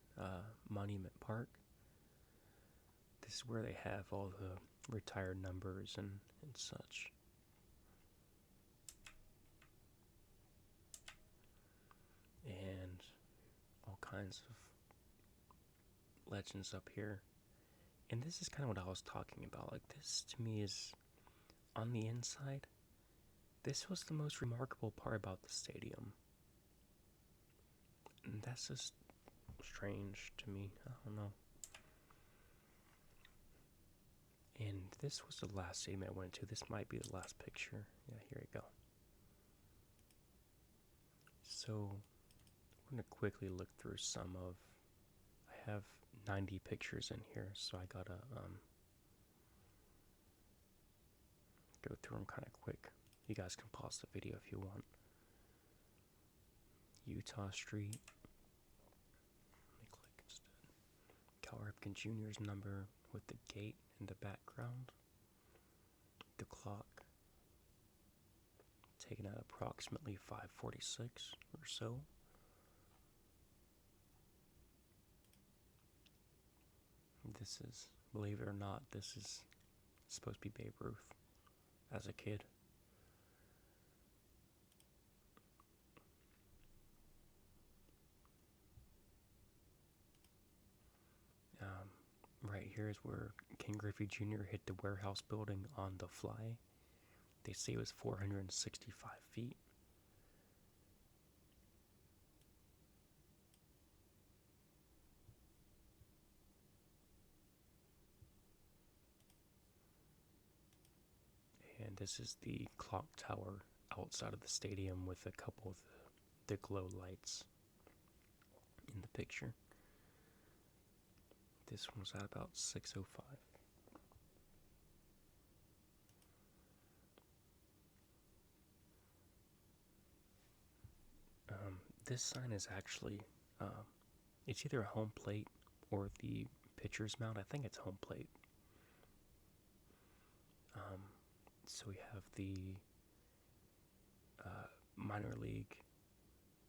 Monument Park. This is where they have all the retired numbers and such. And all kinds of legends up here. And this is kind of what I was talking about. Like, this to me is, on the inside, this was the most remarkable part about the stadium. And that's just strange to me. I don't know. And this was the last stadium I went to. This might be the last picture. Yeah, here we go. So, we're going to quickly look through some of... I have 90 pictures in here, so I gotta go through them kind of quick. You guys can pause the video if you want. Utah Street. Let me click instead. Cal Ripken Jr.'s number with the gate in the background. The clock. Taken at approximately 5:46 or so. This is, believe it or not, this is supposed to be Babe Ruth as a kid. Right here is where Ken Griffey Jr. hit the warehouse building on the fly. They say it was 465 feet. And this is the clock tower outside of the stadium with a couple of the glow lights in the picture. This one was at about 6:05. This sign is actually, it's either a home plate or the pitcher's mound. I think it's home plate. So we have the minor league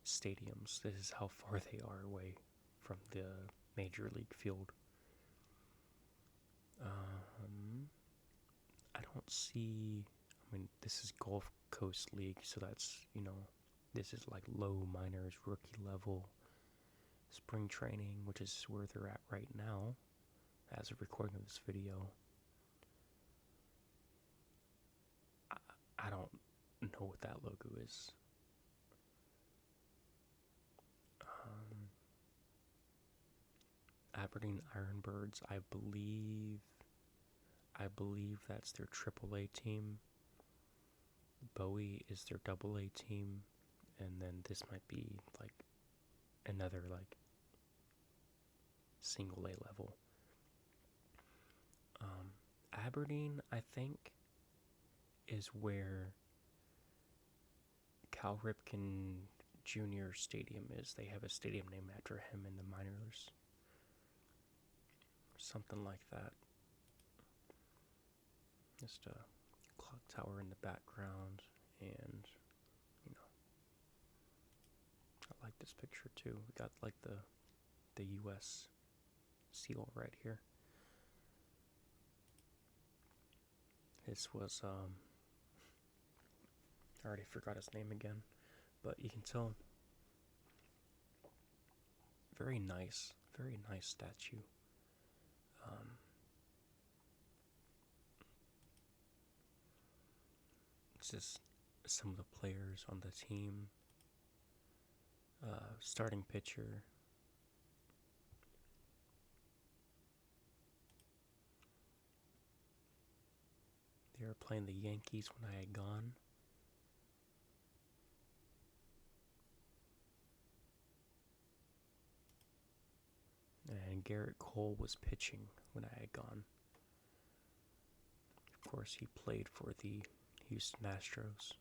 stadiums. This is how far they are away from the major league field. I don't see, I mean, this is Gulf Coast League, so that's, this is like low minors, rookie level, spring training, which is where they're at right now, as of recording of this video. I don't know what that logo is. Aberdeen Ironbirds, I believe that's their AAA team. Bowie is their AA team, and then this might be like another like single A level. Aberdeen, I think, is where Cal Ripken Jr. Stadium is. They have a stadium named after him in the minors. Something like that. Just a clock tower in the background, and I like this picture too. We got like the U.S. seal right here. This was I already forgot his name again, but you can tell. Very nice statue. It's just some of the players on the team. Starting pitcher. They were playing the Yankees when I had gone. And Garrett Cole was pitching when I had gone. Of course, he played for the Houston Astros.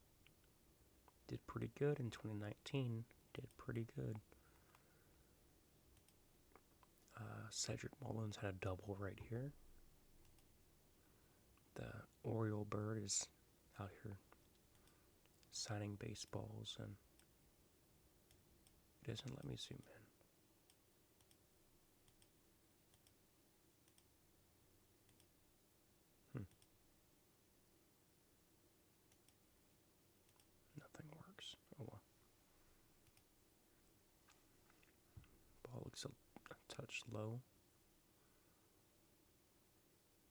Did pretty good in 2019. Did pretty good. Cedric Mullins had a double right here. The Oriole bird is out here signing baseballs, and it doesn't let me zoom in. looks a touch low.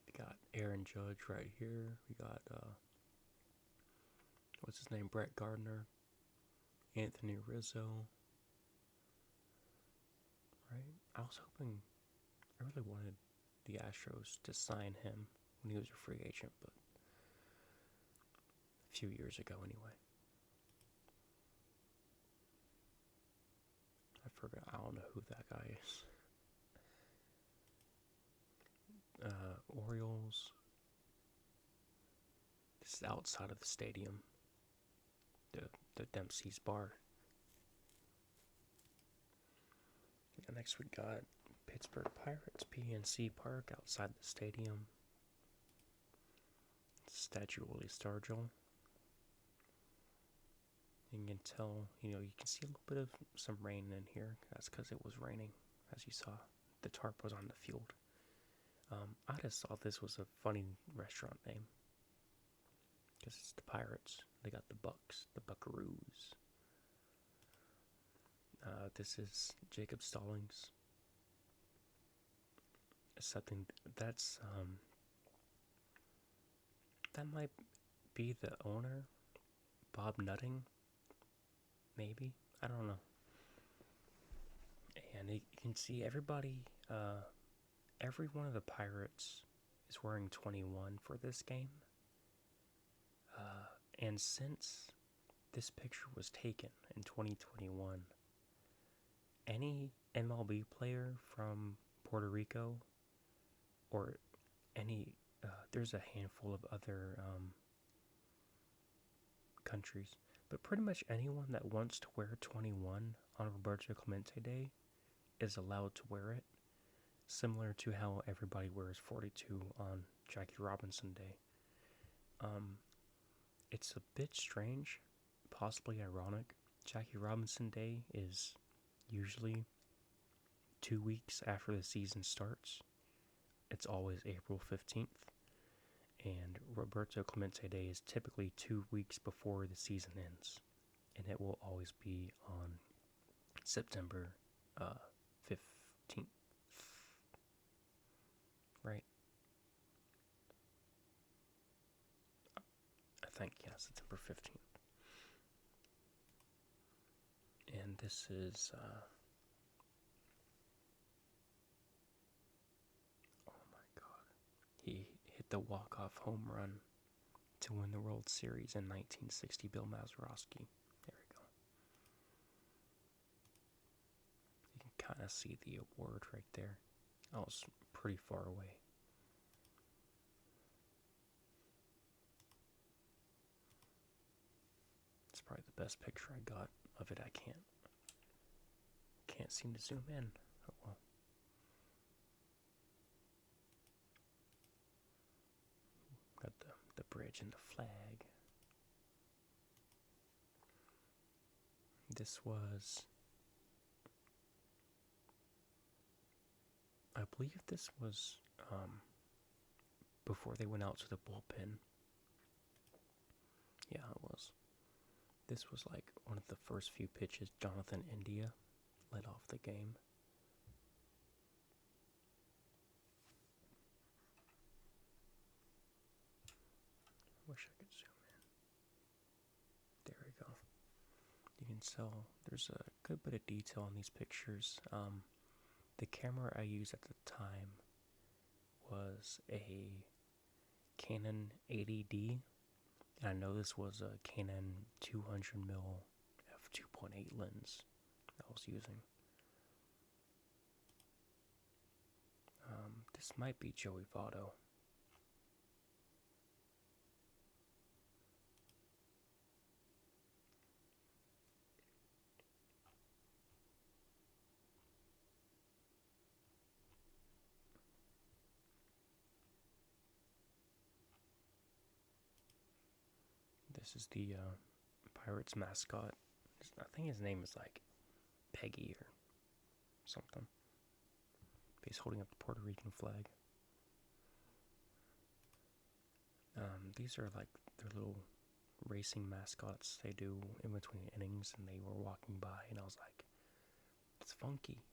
We got Aaron Judge right here. We got, what's his name? Brett Gardner. Anthony Rizzo. Right? I really wanted the Astros to sign him when he was a free agent, but a few years ago anyway. I don't know who that guy is. Orioles. This is outside of the stadium. The Dempsey's Bar. And next we got Pittsburgh Pirates, PNC Park, outside the stadium. Statue of Willie Stargell. You can tell, you can see a little bit of some rain in here. That's because it was raining, as you saw. The tarp was on the field. I just thought this was a funny restaurant name. Because it's the Pirates. They got the Bucks, the Buckaroos. This is Jacob Stallings. Something that's, that might be the owner, Bob Nutting. Maybe, I don't know. And you can see everybody, every one of the Pirates is wearing 21 for this game. And since this picture was taken in 2021, any MLB player from Puerto Rico or there's a handful of other countries, but pretty much anyone that wants to wear 21 on Roberto Clemente Day is allowed to wear it, similar to how everybody wears 42 on Jackie Robinson Day. It's a bit strange, possibly ironic. Jackie Robinson Day is usually 2 weeks after the season starts. It's always April 15th. And Roberto Clemente Day is typically 2 weeks before the season ends. And it will always be on September 15th. Right? I think, yeah, September 15th. And this is, oh my God. He hit the walk-off home run to win the World Series in 1960, Bill Mazeroski. There we go. You can kind of see the award right there. I was pretty far away. It's probably the best picture I got of it. I can't seem to zoom in. Oh well. Got the bridge and the flag. This was, I believe this was before they went out to the bullpen. Yeah, it was. This was like one of the first few pitches Jonathan India led off the game. Wish I could zoom in. There we go. You can tell there's a good bit of detail in these pictures. The camera I used at the time was a Canon 80D. And I know this was a Canon 200mm f2.8 lens I was using. This might be Joey Votto. This is the Pirates mascot. I think his name is like Peggy or something. He's holding up the Puerto Rican flag. These are like their little racing mascots they do in between innings, and they were walking by, and I was like, it's funky.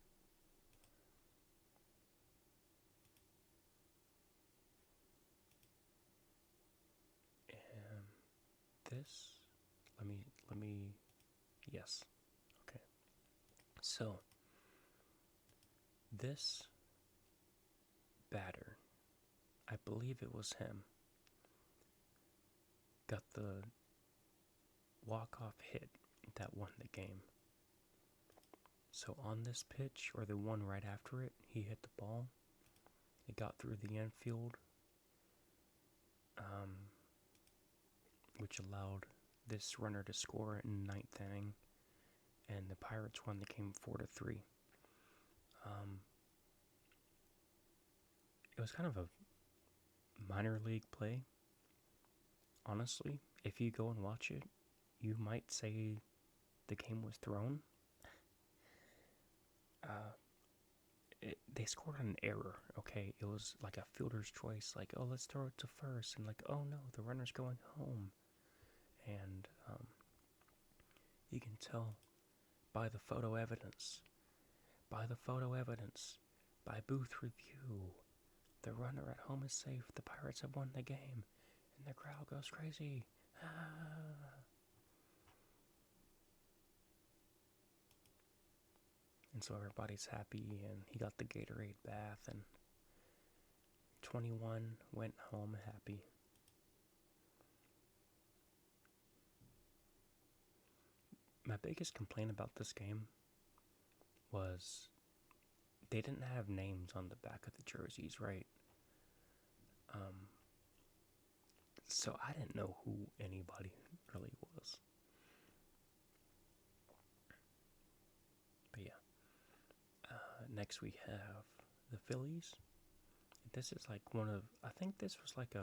this, let me, yes, okay. So, this batter, I believe it was him, got the walk-off hit that won the game. So on this pitch, or the one right after it, he hit the ball. It got through the infield, which allowed this runner to score in the ninth inning, and the Pirates won the game 4-3. It was kind of a minor league play. Honestly, if you go and watch it, you might say the game was thrown. They scored on an error, okay? It was like a fielder's choice, like, oh, let's throw it to first, and like, oh no, the runner's going home. And you can tell by the photo evidence, by booth review, the runner at home is safe, the Pirates have won the game, and the crowd goes crazy. And so everybody's happy, and he got the Gatorade bath, and 21 went home happy. My biggest complaint about this game was they didn't have names on the back of the jerseys, right? So I didn't know who anybody really was. But yeah. Next we have the Phillies. This is like I think this was like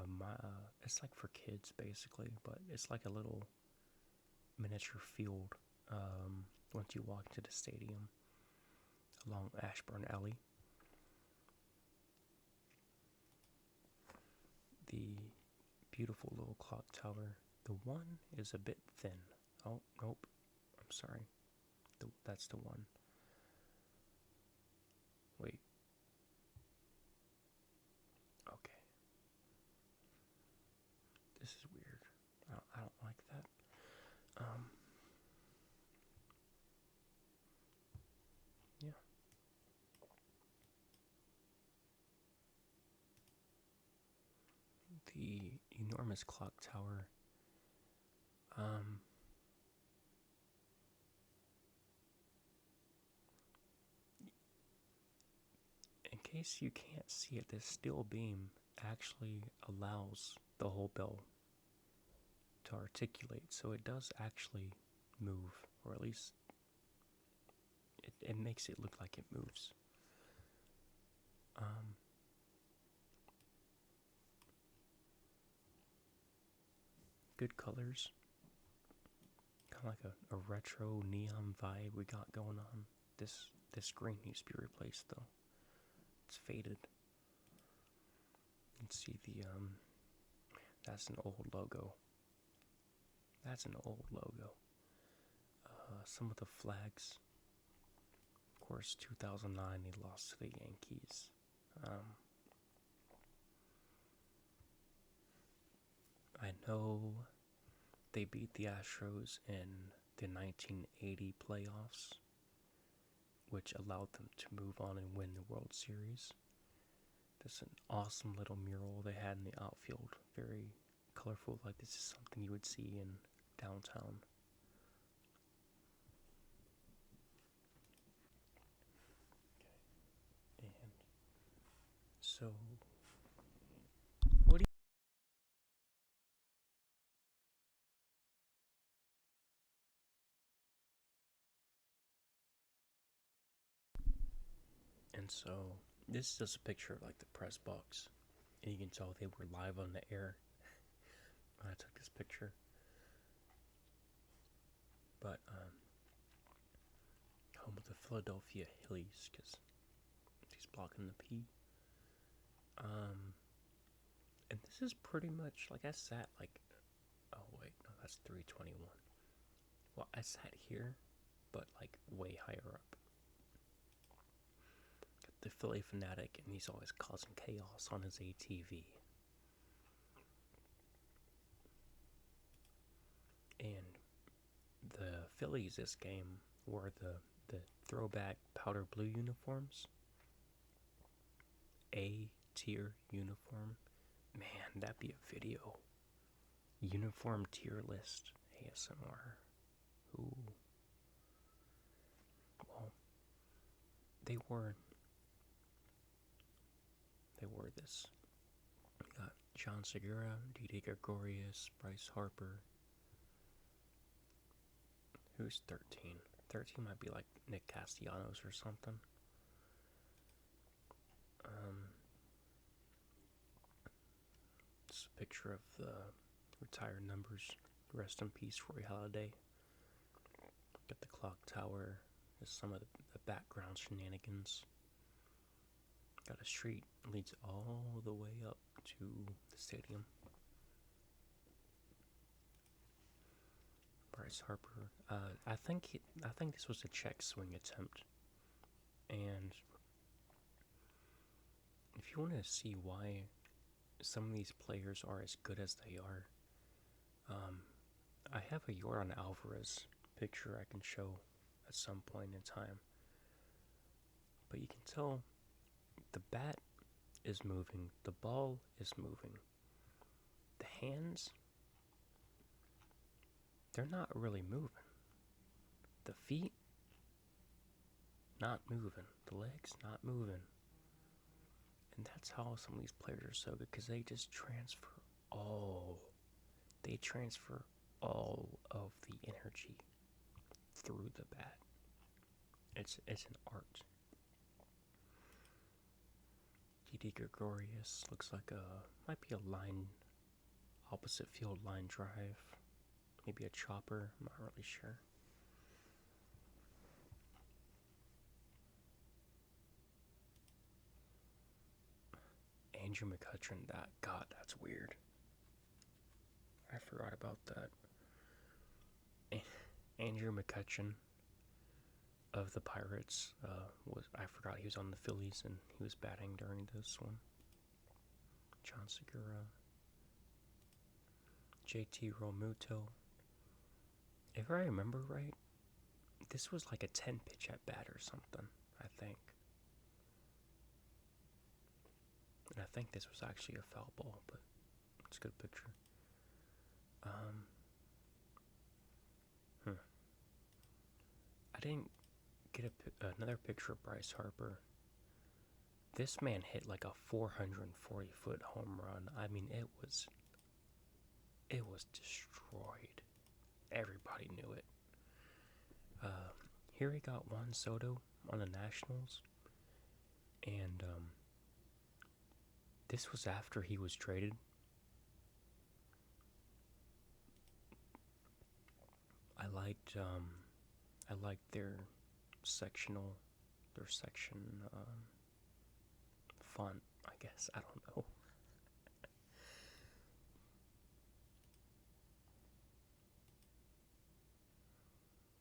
it's like for kids basically, but it's like a little miniature field once you walk into the stadium along Ashburn Alley. The beautiful little clock tower. The one is a bit thin. Oh, nope. I'm sorry. That's the one. Wait. Okay. This is weird. I don't like that. Yeah. The enormous clock tower. In case you can't see it, this steel beam actually allows the whole bell to articulate, so it does actually move, or at least it makes it look like it moves. Good colors, kind of like a retro neon vibe we got going on. This screen needs to be replaced though. It's faded. You can see that's an old logo. Some of the flags. Of course, 2009 they lost to the Yankees. I know they beat the Astros in the 1980 playoffs, which allowed them to move on and win the World Series. That's an awesome little mural they had in the outfield. Very colorful, like this is something you would see in downtown. Okay. And so, what do you... And so, this is just a picture of like the press box. And you can tell they were live on the air when I took this picture. But, home of the Philadelphia Phillies, because he's blocking the P. And this is pretty much, like I sat like, oh wait, no, that's 321. Well, I sat here, but like way higher up. The Philly fanatic, and he's always causing chaos on his ATV. And the Phillies this game wore the throwback powder blue uniforms. A tier uniform. Man, that'd be a video. Uniform tier list ASMR. Ooh. Well, they wore this. We got John Segura, Didi Gregorius, Bryce Harper. Who's 13? 13 might be like Nick Castellanos or something. It's a picture of the retired numbers. Rest in peace, Roy Halladay. Got the clock tower. There's some of the background shenanigans. Got a street leads all the way up to the stadium. Bryce Harper. I think this was a check swing attempt, and if you want to see why some of these players are as good as they are, I have a Yordan Alvarez picture I can show at some point in time. But you can tell the bat is moving, the ball is moving. The hands, they're not really moving. The feet, not moving. The legs, not moving. And that's how some of these players are so good, because they just transfer all of the energy through the bat. It's an art. Didi Gregorius looks like might be a line, opposite field line drive. Maybe a chopper, I'm not really sure. Andrew McCutcheon, that's weird. I forgot about that. Andrew McCutcheon of the Pirates I forgot he was on the Phillies and he was batting during this one. John Segura, JT Realmuto. If I remember right, this was like a 10 pitch at bat or something, I think. And I think this was actually a foul ball, but it's a good picture. I didn't get another picture of Bryce Harper. This man hit like a 440-foot home run. I mean, it was destroyed. Everybody knew it. Here he got Juan Soto on the Nationals, and this was after he was traded. I liked their section font, I guess. I don't know.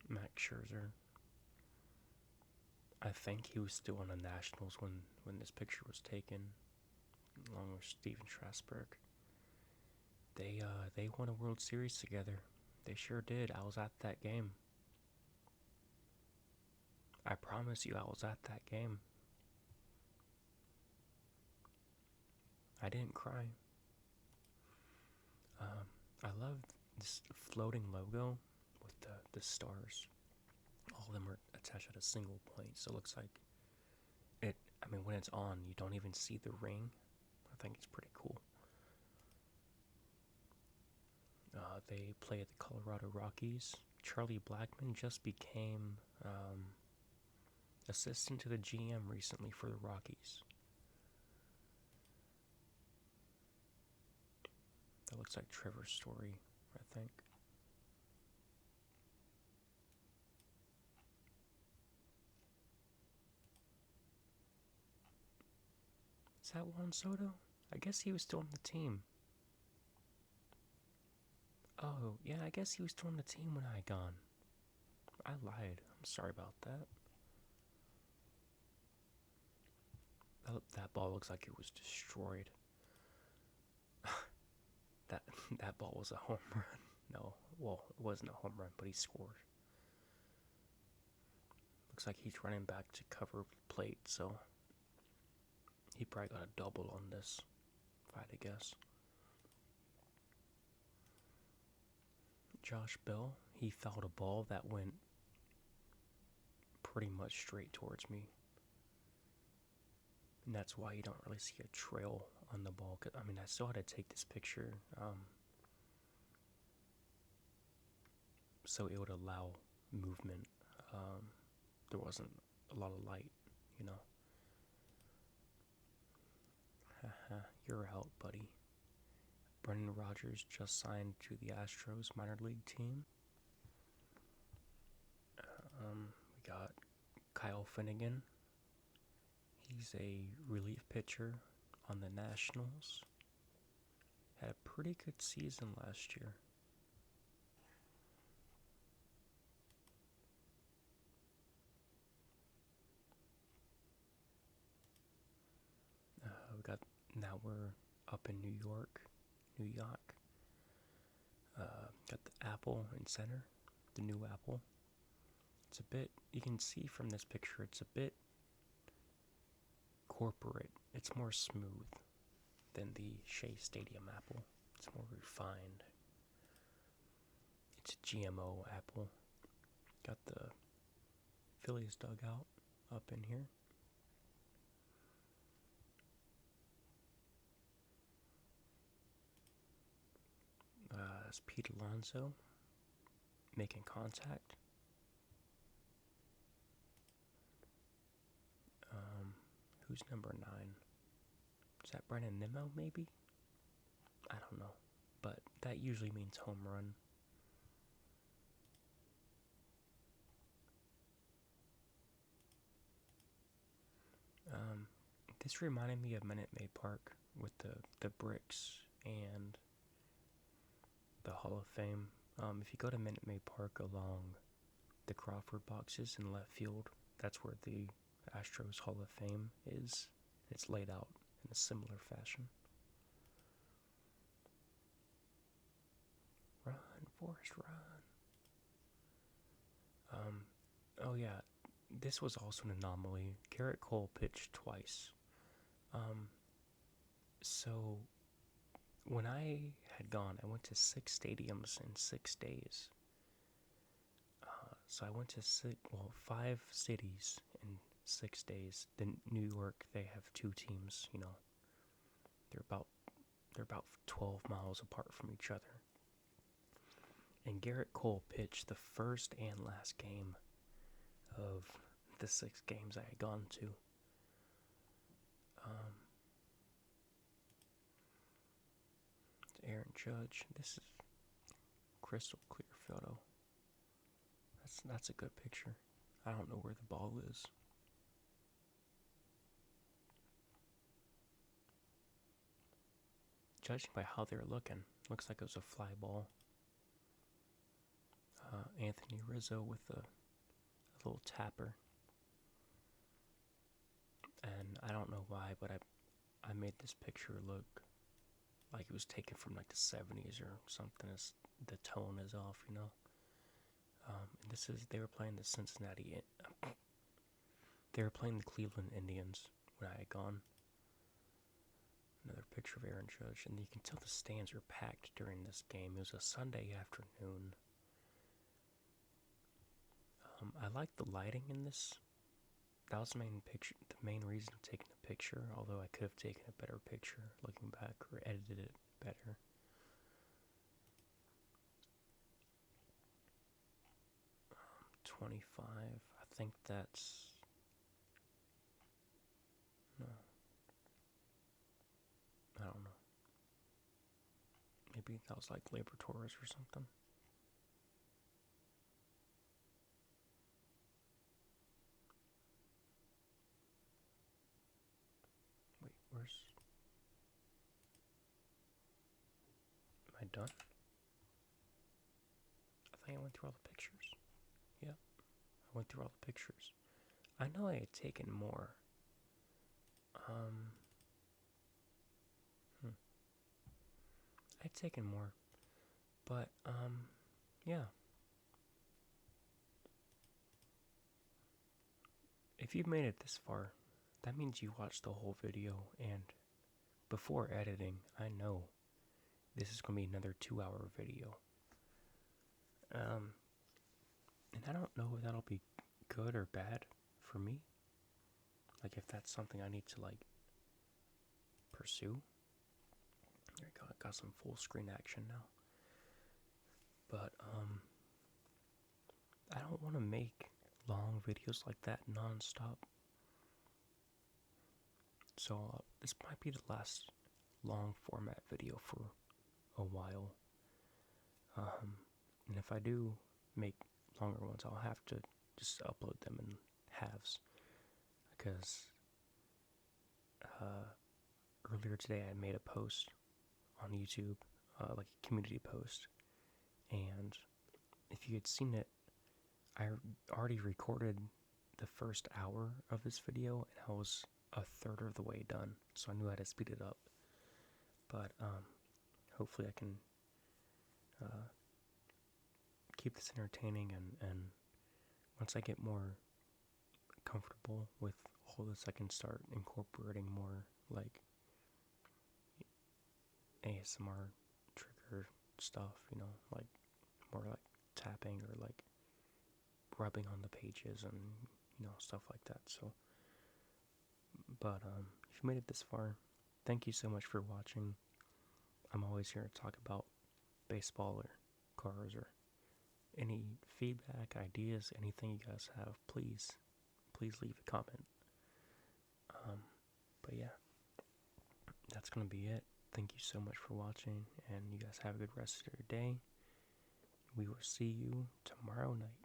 Max Scherzer. I think he was still on the Nationals when this picture was taken, along with Steven Strasburg. They won a World Series together. They sure did. I was at that game. I promise you, I was at that game. I didn't cry. I love this floating logo with the stars. All of them are attached at a single point, so it looks like it. I mean, when it's on, you don't even see the ring. I think it's pretty cool. They play at the Colorado Rockies. Charlie Blackmon just became assistant to the GM recently for the Rockies. That looks like Trevor's Story, I think. Is that Juan Soto? I guess he was still on the team. Oh, yeah, I guess he was still on the team when I gone. I lied. I'm sorry about that. That ball looks like it was destroyed. that ball was a home run. No, well, it wasn't a home run, but he scored. Looks like he's running back to cover the plate, so he probably got a double on this, if I had to guess. Josh Bell, he fouled a ball that went pretty much straight towards me. And that's why you don't really see a trail on the ball. I mean, I still had to take this picture so it would allow movement. There wasn't a lot of light, you know. Haha, you're out, buddy. Brendan Rodgers just signed to the Astros minor league team. We got Kyle Finnegan. He's a relief pitcher on the Nationals. Had a pretty good season last year. Now we're up in New York. Got the apple in center, the new apple. It's a bit, you can see from this picture, it's a bit corporate. It's more smooth than the Shea Stadium apple. It's more refined. It's a GMO apple. Got the Phillies dugout up in here. It's Pete Alonso making contact. Who's number 9? Is that Brandon Nimmo, maybe? I don't know. But that usually means home run. This reminded me of Minute Maid Park with the bricks and the Hall of Fame. If you go to Minute Maid Park along the Crawford boxes in left field, that's where the Astros Hall of Fame is. It's laid out in a similar fashion. Run, Forrest, run. Oh yeah, this was also an anomaly. Garrett Cole pitched twice. So when I had gone, I went to 6 stadiums in 6 days. So I went to 5 cities in 6 days. Then New York, they have 2 teams. You know, they're about 12 miles apart from each other. And Garrett Cole pitched the first and last game of the 6 games I had gone to. Aaron Judge. This is crystal clear photo. That's a good picture. I don't know where the ball is. Judging by how they're looking, looks like it was a fly ball. Anthony Rizzo with a little tapper. And I don't know why, but I made this picture look like it was taken from like the 70s or something. The tone is off, you know. And they were playing the they were playing the Cleveland Indians when I had gone. Another picture of Aaron Judge, and you can tell the stands are packed during this game. It was a Sunday afternoon. I like the lighting in this. That was the main reason of taking the picture, although I could have taken a better picture looking back or edited it better. Um, 25, I think that's... No. I don't know. Maybe that was like Labor Tours or something. Wait, where's... Am I done? I think I went through all the pictures. Yeah, I went through all the pictures. I know I had taken more. I'd taken more. But, yeah. If you've made it this far, that means you watched the whole video, and before editing, I know this is going to be another 2-hour video. And I don't know if that'll be good or bad for me. Like, if that's something I need to, like, pursue. There you go, I got some full screen action now. But, I don't want to make long videos like that non-stop. So, this might be the last long format video for a while. And if I do make longer ones, I'll have to just upload them in halves. Because earlier today I made a post on YouTube, like a community post. And if you had seen it, I already recorded the first hour of this video, and I was a third of the way done, so I knew how to speed it up. But hopefully I can keep this entertaining, and once I get more comfortable with all this, I can start incorporating more like ASMR trigger stuff, like more like tapping or like rubbing on the pages and stuff like that. So, but if you made it this far, thank you so much for watching. I'm always here to talk about baseball or cars or any feedback, ideas, anything you guys have. Please leave a comment. But yeah, that's gonna be it. Thank you so much for watching, and you guys have a good rest of your day. We will see you tomorrow night.